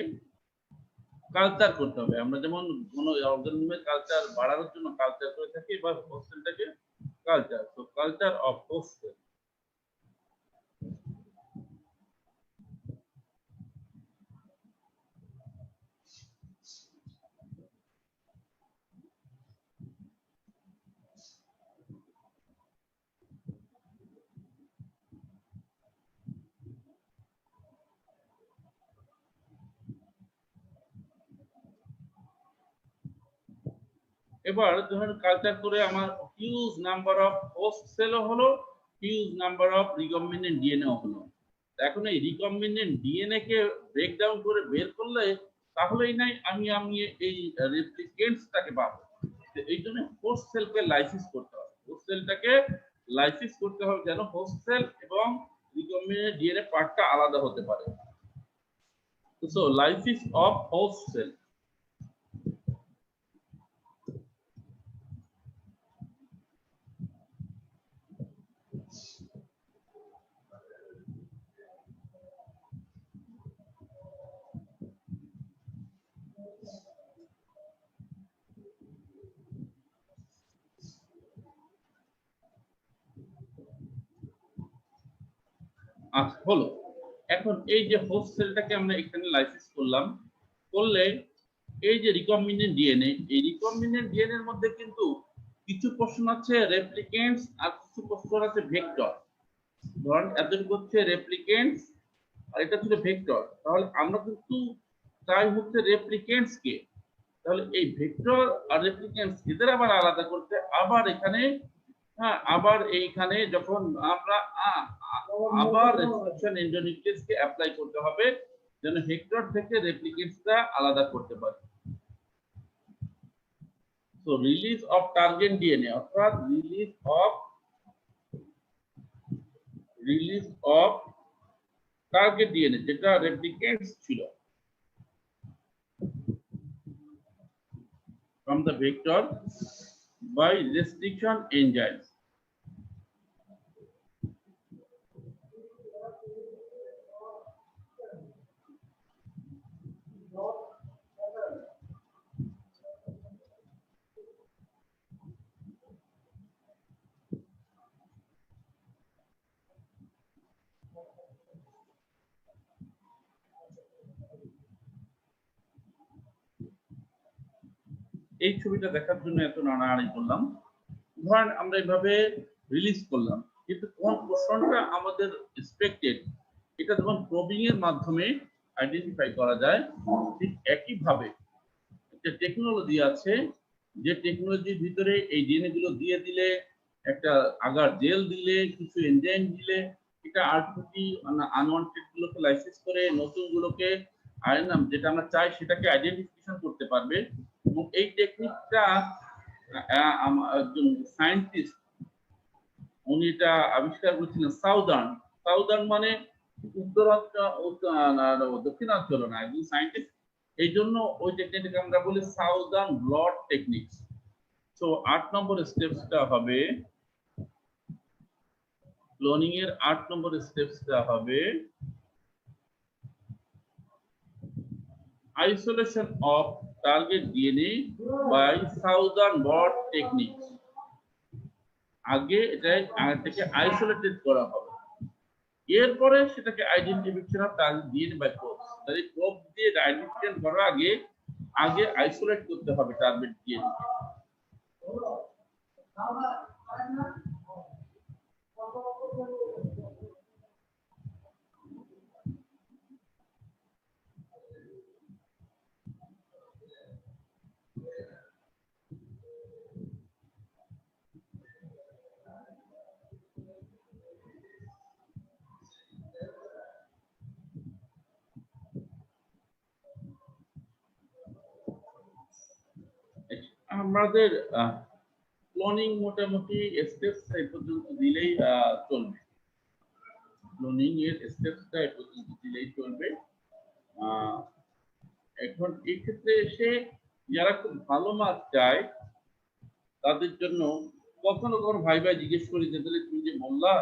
কালচার করতে হবে। আমরা যেমন কোনো অর্গানিজমের কালচার বাড়ানোর জন্য কালচার করে থাকি, এবার হোস্ট সেলটাকে কালচার। তো কালচার অফ হোস্ট সেল। এবার ধরুন কালচার করে আমার হিউজ নাম্বার অফ হোস্ট সেলও হলো, huge number of recombinant DNA হলো। এখন এই রিকম্বিনেন্ট ডিএনএ কে ব্রেকডাউন করে বের করলে তাহলেই নাই আমি এই রেপ্লিকেন্টসটাকে পাবো। এই জন্য হোস্ট সেলকে লাইসিস করতে হবে। হোস্ট সেলটাকে লাইসিস করতে হবে যেন হোস্ট সেল এবং রিকম্বিনেন্ট ডিএনএ পার্টটা আলাদা হতে পারে। So lysis of host cell. আচ্ছা, হলো। এখন এই যে হোস্ট সেলটাকে আমরা এখানে লাইসিস করলাম, করলে এই যে রিকম্বিনেন্ট ডিএনএ, এই রিকম্বিনেন্ট ডিএনএ এর মধ্যে কিন্তু কিছু পোর্শন আছে রেপ্লিকেন্টস আর কিছু পোর্শন আছে ভেক্টর। ধরেন এতটুকু হচ্ছে রেপ্লিকেন্টস আর এটা ছিল ভেক্টর। তাহলে আমরা কিন্তু চাই হচ্ছে রেপ্লিকেন্টস কে, তাহলে এই ভেক্টর আর রেপ্লিকেন্টস এদের আবার আলাদা করতে আবার এখানে আবার এইখানে যখন আমরা আবার রেস্ট্রিকশন এন্ডোনিউক্লিয়াসকে অ্যাপ্লাই করতে হবে যেন ভেক্টর থেকে রেপ্লিকেন্টসটা আলাদা করতে পারে। So release of target DNA, অর্থাৎ রিলিজ অফ টার্গেট ডিএনএ যেটা রেপ্লিকেন্টস ছিল from the vector by restriction enzymes. এই ছবিটা দেখার জন্য এত নাড়ানাড়ি করলাম। ধরেন আমরা এইভাবে রিলিজ করলাম, কিন্তু কোন পোর্শনটা আমাদের এক্সপেক্টেড এটা যখন প্রবিং এর মাধ্যমে আইডেন্টিফাই করা যায়, ঠিক একইভাবে একটা টেকনোলজি আছে যে টেকনোলজির ভিতরে এই ডিএনএ গুলো দিয়ে দিলে, একটা আগার জেল দিলে, কিছু এনজাইম দিলে এটা আলটিমেটলি আনওয়ান্টেড গুলোকে লাইসিস করে নতুন গুলোকে যেটা আমরা চাই সেটাকে আইডেন্টিফিকেশন করতে পারবে। এবং এই টেকনিকটা একজন সায়েন্টিস্ট উনি এটা আবিষ্কার করেছিলেন। সাউদার্ন, সাউদার্ন মানে দক্ষিণাঞ্চল না, একজন সায়েন্টিস্ট। এই জন্য ওই টেকনিকটাকে আমরা বলি সাউদার্ন ব্লট টেকনিক। তো 8 নম্বর স্টেপসটা হবে, ক্লোনিং এর 8 নম্বর স্টেপসটা হবে isolation of target DNA by southern blot technique। আগে এটাকে আইসোলেটেড করা হবে, এরপরে সেটাকে identification of target DNA by probe. তাহলে প্রোব দিয়ে আইডেন্টিফিকেশন করার আগে আগে আইসোলেট করতে হবে টার্গেট ডিএনএ। আমাদের ক্লোনিং মোটামুটি স্টেপস এই পর্যন্ত দিলেই চলবে। ক্লোনিং এর স্টেপসটা এই পর্যন্ত দিলেই চলবে। এখন এই ক্ষেত্রে এসে যারা খুব ভালো মার্ক চায় তাদের জন্য কখনো কখনো ভাই জিজ্ঞেস করি যে তাহলে তুমি যে বললা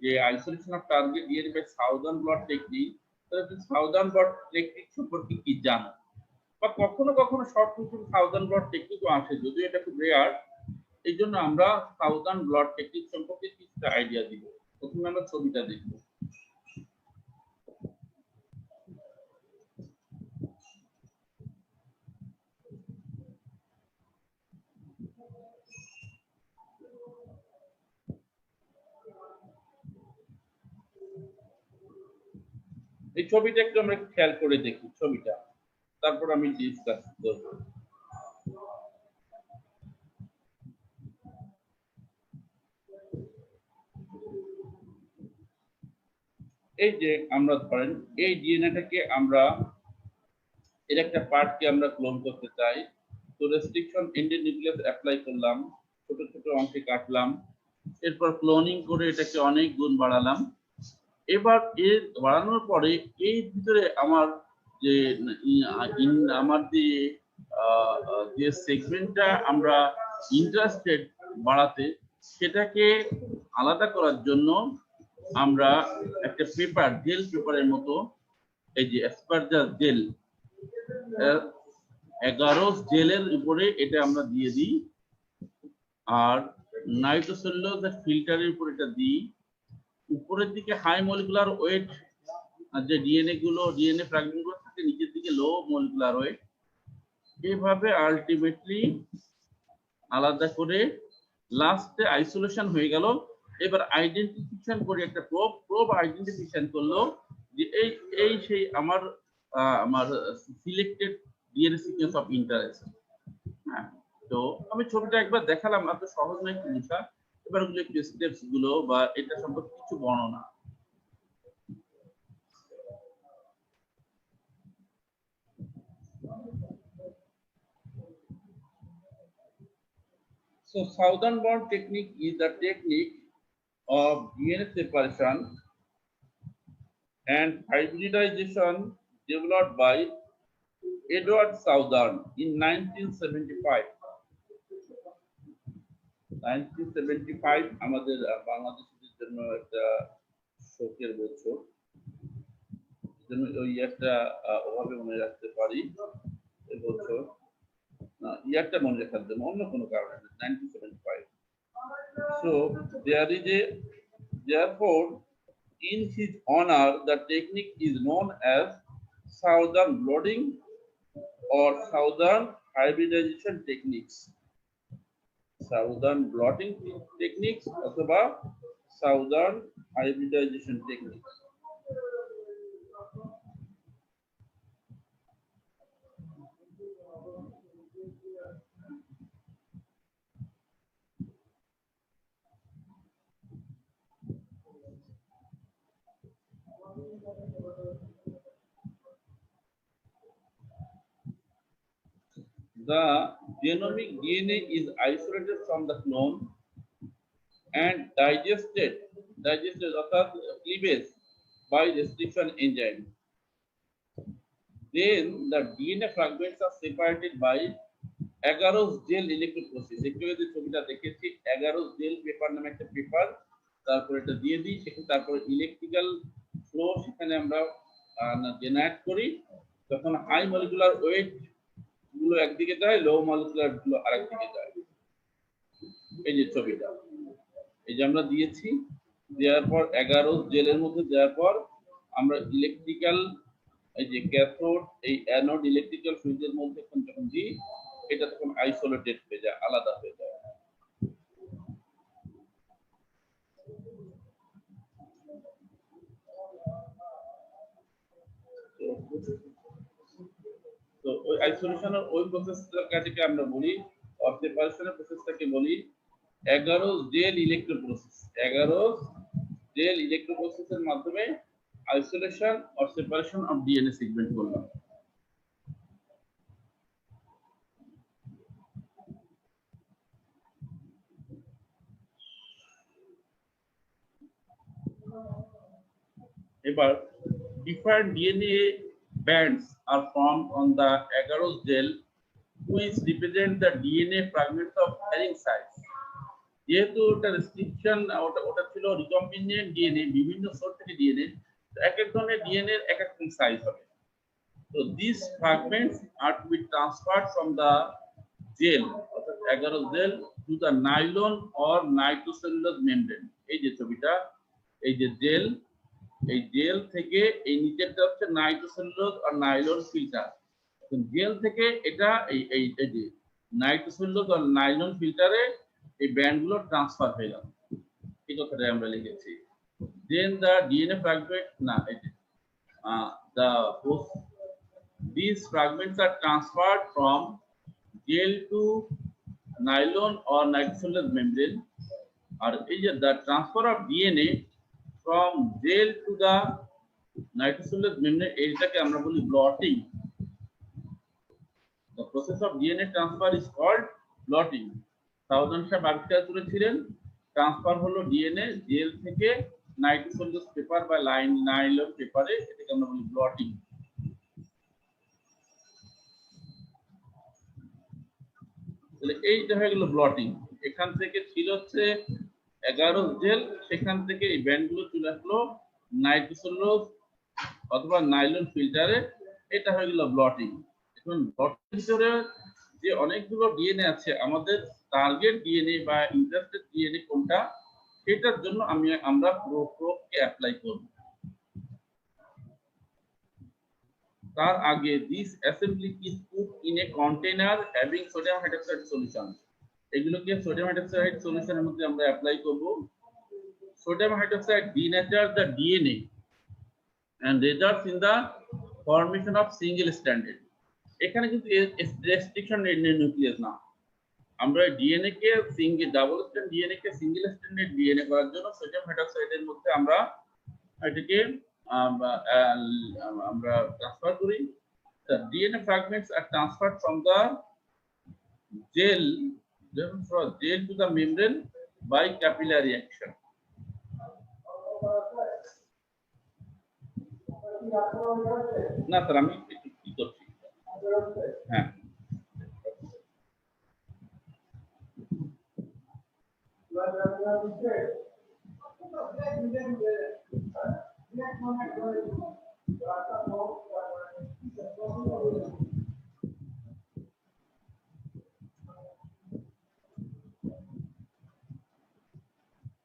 যে isolation of target DNA by Southern blot technique, তাহলে তুমি সাউদার্ন ব্লট টেকনিক সম্পর্কে কি জানো? বা কখনো কখনো শর্ট কিছু সাউদার্ন ব্লট টেকনিকও আসে, যদিও এটা খুব রেয়ার। এই জন্য আমরা সাউদার্ন ব্লট টেকনিক সম্পর্কে কিছুটা আইডিয়া দিব। প্রথমে আমরা ছবিটা দেখব। এই ছবিটা একটু আমরা খেয়াল করে দেখি ছবিটা, তারপর আমি ডিসকাস করব। এই যে আমরা ধরেন এই ডিএনএটাকে আমরা এর একটা পার্টকে আমরা ক্লোন করতে চাই, তো রেস্ট্রিকশন এন্ডেড নিউক্লিয়াস অ্যাপ্লাই করলাম, ছোট ছোট অংশে কাটলাম, এরপর ক্লোনিং করে এটাকে অনেক গুণ বাড়ালাম। এবার এর বাড়ানোর পরে এই ভিতরে আমার যে আমার যে সেগমেন্টটা আমরা ইন্টারেস্টেড বাড়াতে, সেটাকে আলাদা করার জন্য আমরা একটা পেপার, জেল পেপারের মতো, এই যে অ্যাসপারজাস জেল, 11 জেলের উপরে এটা আমরা দিয়ে দিই, আর নাইট্রোসেলুলোজ ফিল্টারের উপর এটা দিই। উপরের দিকে হাই মলিকুলার ওয়েট যে ডিএনএ ফ্র্যাগমেন্ট গুলো থাকে, নিচের দিকে লো মলিকুলার ওয়েট। এইভাবে আলটিমেটলি আলাদা করে লাস্টে আইসোলেশন হয়ে গেল। এবার আইডেন্টিফিকেশন করে একটা প্রোব আইডেন্টিফিকেশন করলো যে এই সেই আমার selected DNA sequence of interest. হ্যাঁ, তো আমি ছবিটা একবার দেখালাম, এত সহজ নয় একটু বোঝা। এবার ওগুলো একটু স্টেপস গুলো বা এটা সম্পর্কে কিছু বর্ণনা। So southern bond technique is the technique of DNA separation and hybridization developed by Edward Southern in 1975. 1975 আমাদের বাংলাদেশের জন্য একটা শোকের বছর, জন্য ওই একটা ওভাবে মনে রাখতে পারি এবছর, ইয়ারটা মনে রাখার জন্য, অন্য কোনো কারণে 1975। So therefore in his honor the technique is known as southern blotting or southern hybridization techniques, southern blotting techniques অথবা southern hybridization techniques। the genomic DNA is isolated from the clone and digested অর্থাৎ cleavage by restriction enzyme. Then the DNA fragments are separated by agarose gel electroporation. একটু যে ছবিটা দেখেছি agarose gel paper নামে একটা paper, তারপরে এটা দিয়ে দিই, সেখানে তারপরে ইলেকট্রিক্যাল ফ্লো সেখানে আমরা জেনারেট করি, তখন হাই মলিকুলার ওয়েট গুলো একদিকে যায়, লো মলিকুলার গুলো আরেকদিকে যায়। এই যে ছবিটা, এই যে আমরা দিয়েছি, দেওয়ার পর agarose জেলের মধ্যে দেওয়ার পর আমরা ইলেকট্রিক্যাল এই যে ক্যাথোড এই অ্যানোড ইলেকট্রিক্যাল ফিল্ডের মধ্যে যখন দিই, এটা তখন আইসোলেটেড হয়ে যায়, আলাদা হয়ে যায়। তো ওই আইসোলেশনের ওই প্রসেসটাকে আমরা বলি, সেপারেশনের প্রসেসটাকে বলি agarose gel electroporation। agarose gel electroporation এর মাধ্যমে isolation or separation of DNA segment করলাম। এবার different DNA bands are formed on the agarose gel which represent the DNA fragments of varying size। যেহেতু ওটা রেস্ট্রিকশন, ওটা ছিল রিকম্বিনেন্ট ডিএনএ, বিভিন্ন source থেকে ডিএনএ, এক এক ধরনের ডিএনএ এক এক সাইজ হবে। তো this fragments are to be transferred from the gel অর্থাৎ agarose gel to the nylon or nitrocellulose membrane. এই যে ছবিটা, এই যে জেল, এই জেল থেকে এই নিচেরটা হচ্ছে নাইট্রোসেলুলোজ আর নাইলন ফিল্টার। জেল থেকে এটা এই যে নাইট্রোসেলুলোজ আর নাইলন ফিল্টারে এই ব্যান্ডগুলো ট্রান্সফার হয়ে গেল, এই কথাটা আমরা লিখেছি। Then the DNA fragment these fragments are transferred from gel to nylon or nitrocellulose membrane, or the transfer of DNA from gel to the nitrocellulose membrane এটাকে আমরা বলি blotting। The process of DNA transfer is called blotting। Southern সাহেব আবিষ্কার করেছিলেন, transfer হলো DNA jail থেকে নাইট্রোসেলুলোজ paper বা nylon পেপারে, এটাকে আমরা বলি ব্লটিং। তাহলে এইটা হয়ে গেল ব্লটিং। এখান থেকে ছিল হচ্ছে agarose জেল, সেখান থেকে এই ব্যান্ডগুলো চলে আসলো নাইট্রোসেলুলোজ অথবা নাইলন ফিল্টারে, এটা হয়ে গেল ব্লটিং। এখন ব্লটিং ভিতরে যে অনেকগুলো ডিএনএ আছে, আমাদের টার্গেট ডিএনএ বা ইন্টারেস্টেড ডিএনএ কোনটা, সেটার জন্য আমরা প্রোবকে অ্যাপ্লাই করব। তার আগে this assembly is put in a container having sodium hydroxide solution. এগুলোকে সোডিয়াম হাইড্রোক্সাইড সলিউশনের মধ্যে আমরা অ্যাপ্লাই করব। Sodium hydroxide denature the DNA and results in the formation of single stranded। এখানে কিন্তু রেস্ট্রিকশন নিউক্লিয়াস না, আমরা ডিএনএ কে ডাবল স্ট্র্যান্ড ডিএনএ কে single stranded DNA করার জন্য সোডিয়াম হাইড্রোক্সাইডের মধ্যে আমরা এটাকে আমরা ট্রান্সফার করি। The DNA fragments are transferred from the gel to the membrane by capillary action। না স্যার, আমি একটু কি করছি, হ্যাঁ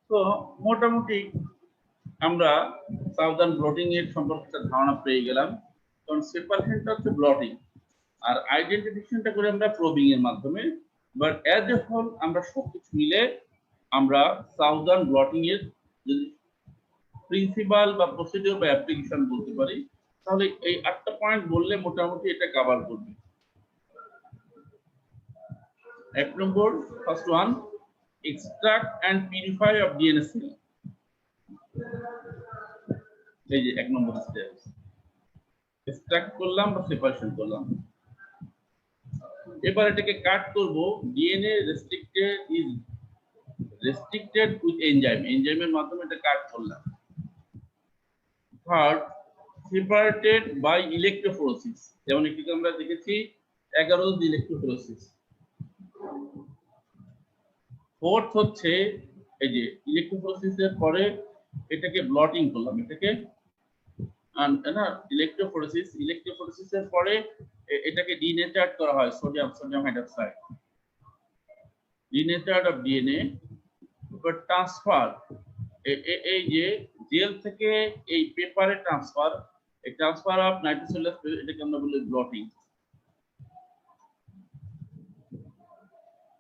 তো মোটামুটি আমরা সাউদার্ন ব্লটিং এর সম্পর্কে একটা ধারণা পেয়ে গেলাম, কারণ সেপারেশনটা হচ্ছে ব্লটিং আর আইডেন্টিফিকেশনটা করে আমরা প্রবিং এর মাধ্যমে। বাট অ্যাজ এ হোল আমরা সবকিছু মিলে আমরা সাউদার্ন ব্লটিং এর যদি প্রিন্সিপাল বা প্রসিডিউর বা অ্যাপ্লিকেশন বলতে পারি, তাহলে এই 8টা পয়েন্ট বললে মোটামুটি এটা কভার করবে। 1 নম্বর, first one, extract and purify of DNA cell। এই যে 1 নম্বর স্টেপ, এক্সট্রাক্ট করলাম বা সেপারেশন করলাম। এবার এটাকে কাট করব। ডিএনএ রেস্ট্রিক্টেড উইথ এনজাইমের মাধ্যমে এটা কাট করলাম। থার্ড, সেপারেটেড বাই ইলেকট্রোফোরেসিস, যেমন একটু আমরা দেখেছি 11 ইলেকট্রোফোরেসিস। ফোর্থ হচ্ছে এই যে ইলেকট্রোফোরেসিসের পরে এটাকে ব্লটিং করলাম, এটাকে না ইলেকট্রোফোরেসিসের পরে এটাকে ডিনেচার্ড করা হয়, sodium hydroxide, denatured of DNA. এবার ট্রান্সফার, এই যে জেল থেকে এই পেপারে ট্রান্সফার, এই ট্রান্সফার অফ নাইট্রোসেলুলার, এটাকে আমরা বলি ব্লটিং।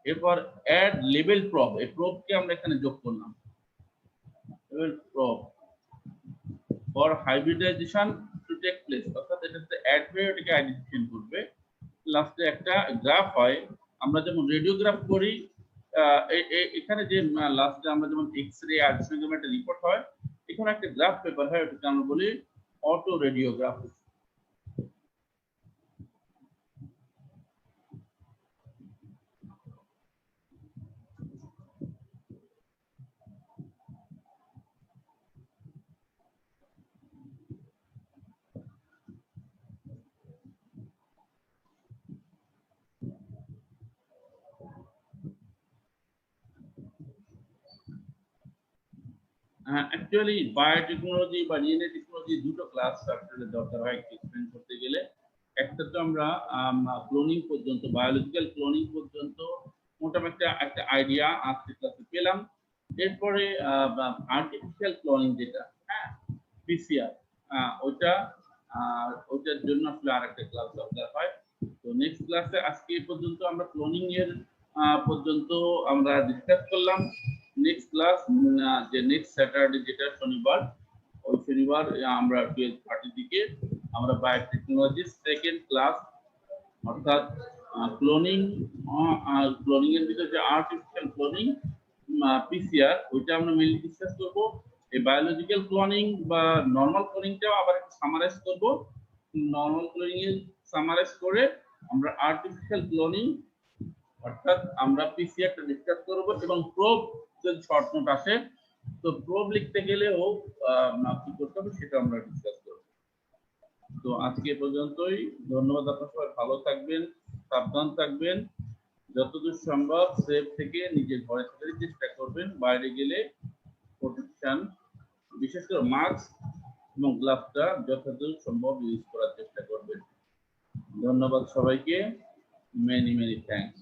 এরপর অ্যাড লেভেল প্রব, এই প্রবকে আমরা এখানে যোগ করলাম, লেভেল probe for hybridization to take place, অর্থাৎ এটাতে অ্যাড হয়ে এটাকে আইডেন্টিফিকেশন করবে। লাস্টে একটা গ্রাফ হয়, আমরা যেমন রেডিওগ্রাফ করি, এখানে যে লাস্টে আমরা যেমন এক্স-রে আল্ট্রাসোনোগ্রাম একটা রিপোর্ট হয়, এখানে একটা গ্রাফ পেপার হয়, ওটাকে আমরা বলি অটো রেডিওগ্রাফ। অ্যাকচুয়ালি বায়োটেকনোলজি বা ডিএনএ টেকনোলজি দুটো ক্লাস আপনাদের দরকার হয় এক্সপ্লেন করতে গেলে। একটা তো আমরা ক্লোনিং পর্যন্ত, বায়োলজিক্যাল ক্লোনিং পর্যন্ত মোটামুটি একটা আইডিয়া আজকে ক্লাসে পেলাম। এরপরে আর্টিফিশিয়াল ক্লোনিং যেটা, হ্যাঁ, পিসিআর, ওইটা, ওইটার জন্য আসলে আরেকটা ক্লাস দরকার হয়। তো নেক্সট ক্লাসে আজকে পর্যন্ত আমরা ক্লোনিং এর পর্যন্ত আমরা ডিসকাস করলাম। নেক্সট ক্লাস যে নেক্সট স্যাটারডে, যেটা শনিবার, ওই শনিবার আমরা 12:30 দিকে আমরা বায়োটেকনোলজি সেকেন্ড ক্লাস, অর্থাৎ ক্লোনিং এর ভিতরে যে আর্টিফিশিয়াল ক্লোনিং, পিসিআর, ওইটা আমরা মেইনলি ডিসকাস করব। এই বায়োলজিক্যাল ক্লোনিং বা নরমাল ক্লোনিংটাও আবার একটু সামারাইজ করব। নরমাল ক্লোনিং এর সামারাইজ করে আমরা আর্টিফিশিয়াল ক্লোনিং, অর্থাৎ আমরা পিসিআরটা ডিসকাস করব। এবং প্রোব যদি শর্ট নোট আসে, তো প্রোব লিখতে গেলেও কি করতে হবে সেটা আমরা ডিসকাস করব। তো আজকে এ পর্যন্তই। ধন্যবাদ। আপনারা সবাই ভালো থাকবেন, সাবধান থাকবেন, যতদূর সম্ভব সেফ থেকে নিজের ঘরে থাকার চেষ্টা করবেন। বাইরে গেলে প্রোটেকশন, বিশেষ করে মাস্ক এবং গ্লাভসটা যতদূর সম্ভব ইউজ করার চেষ্টা করবেন। ধন্যবাদ সবাইকে, মেনি থ্যাঙ্কস।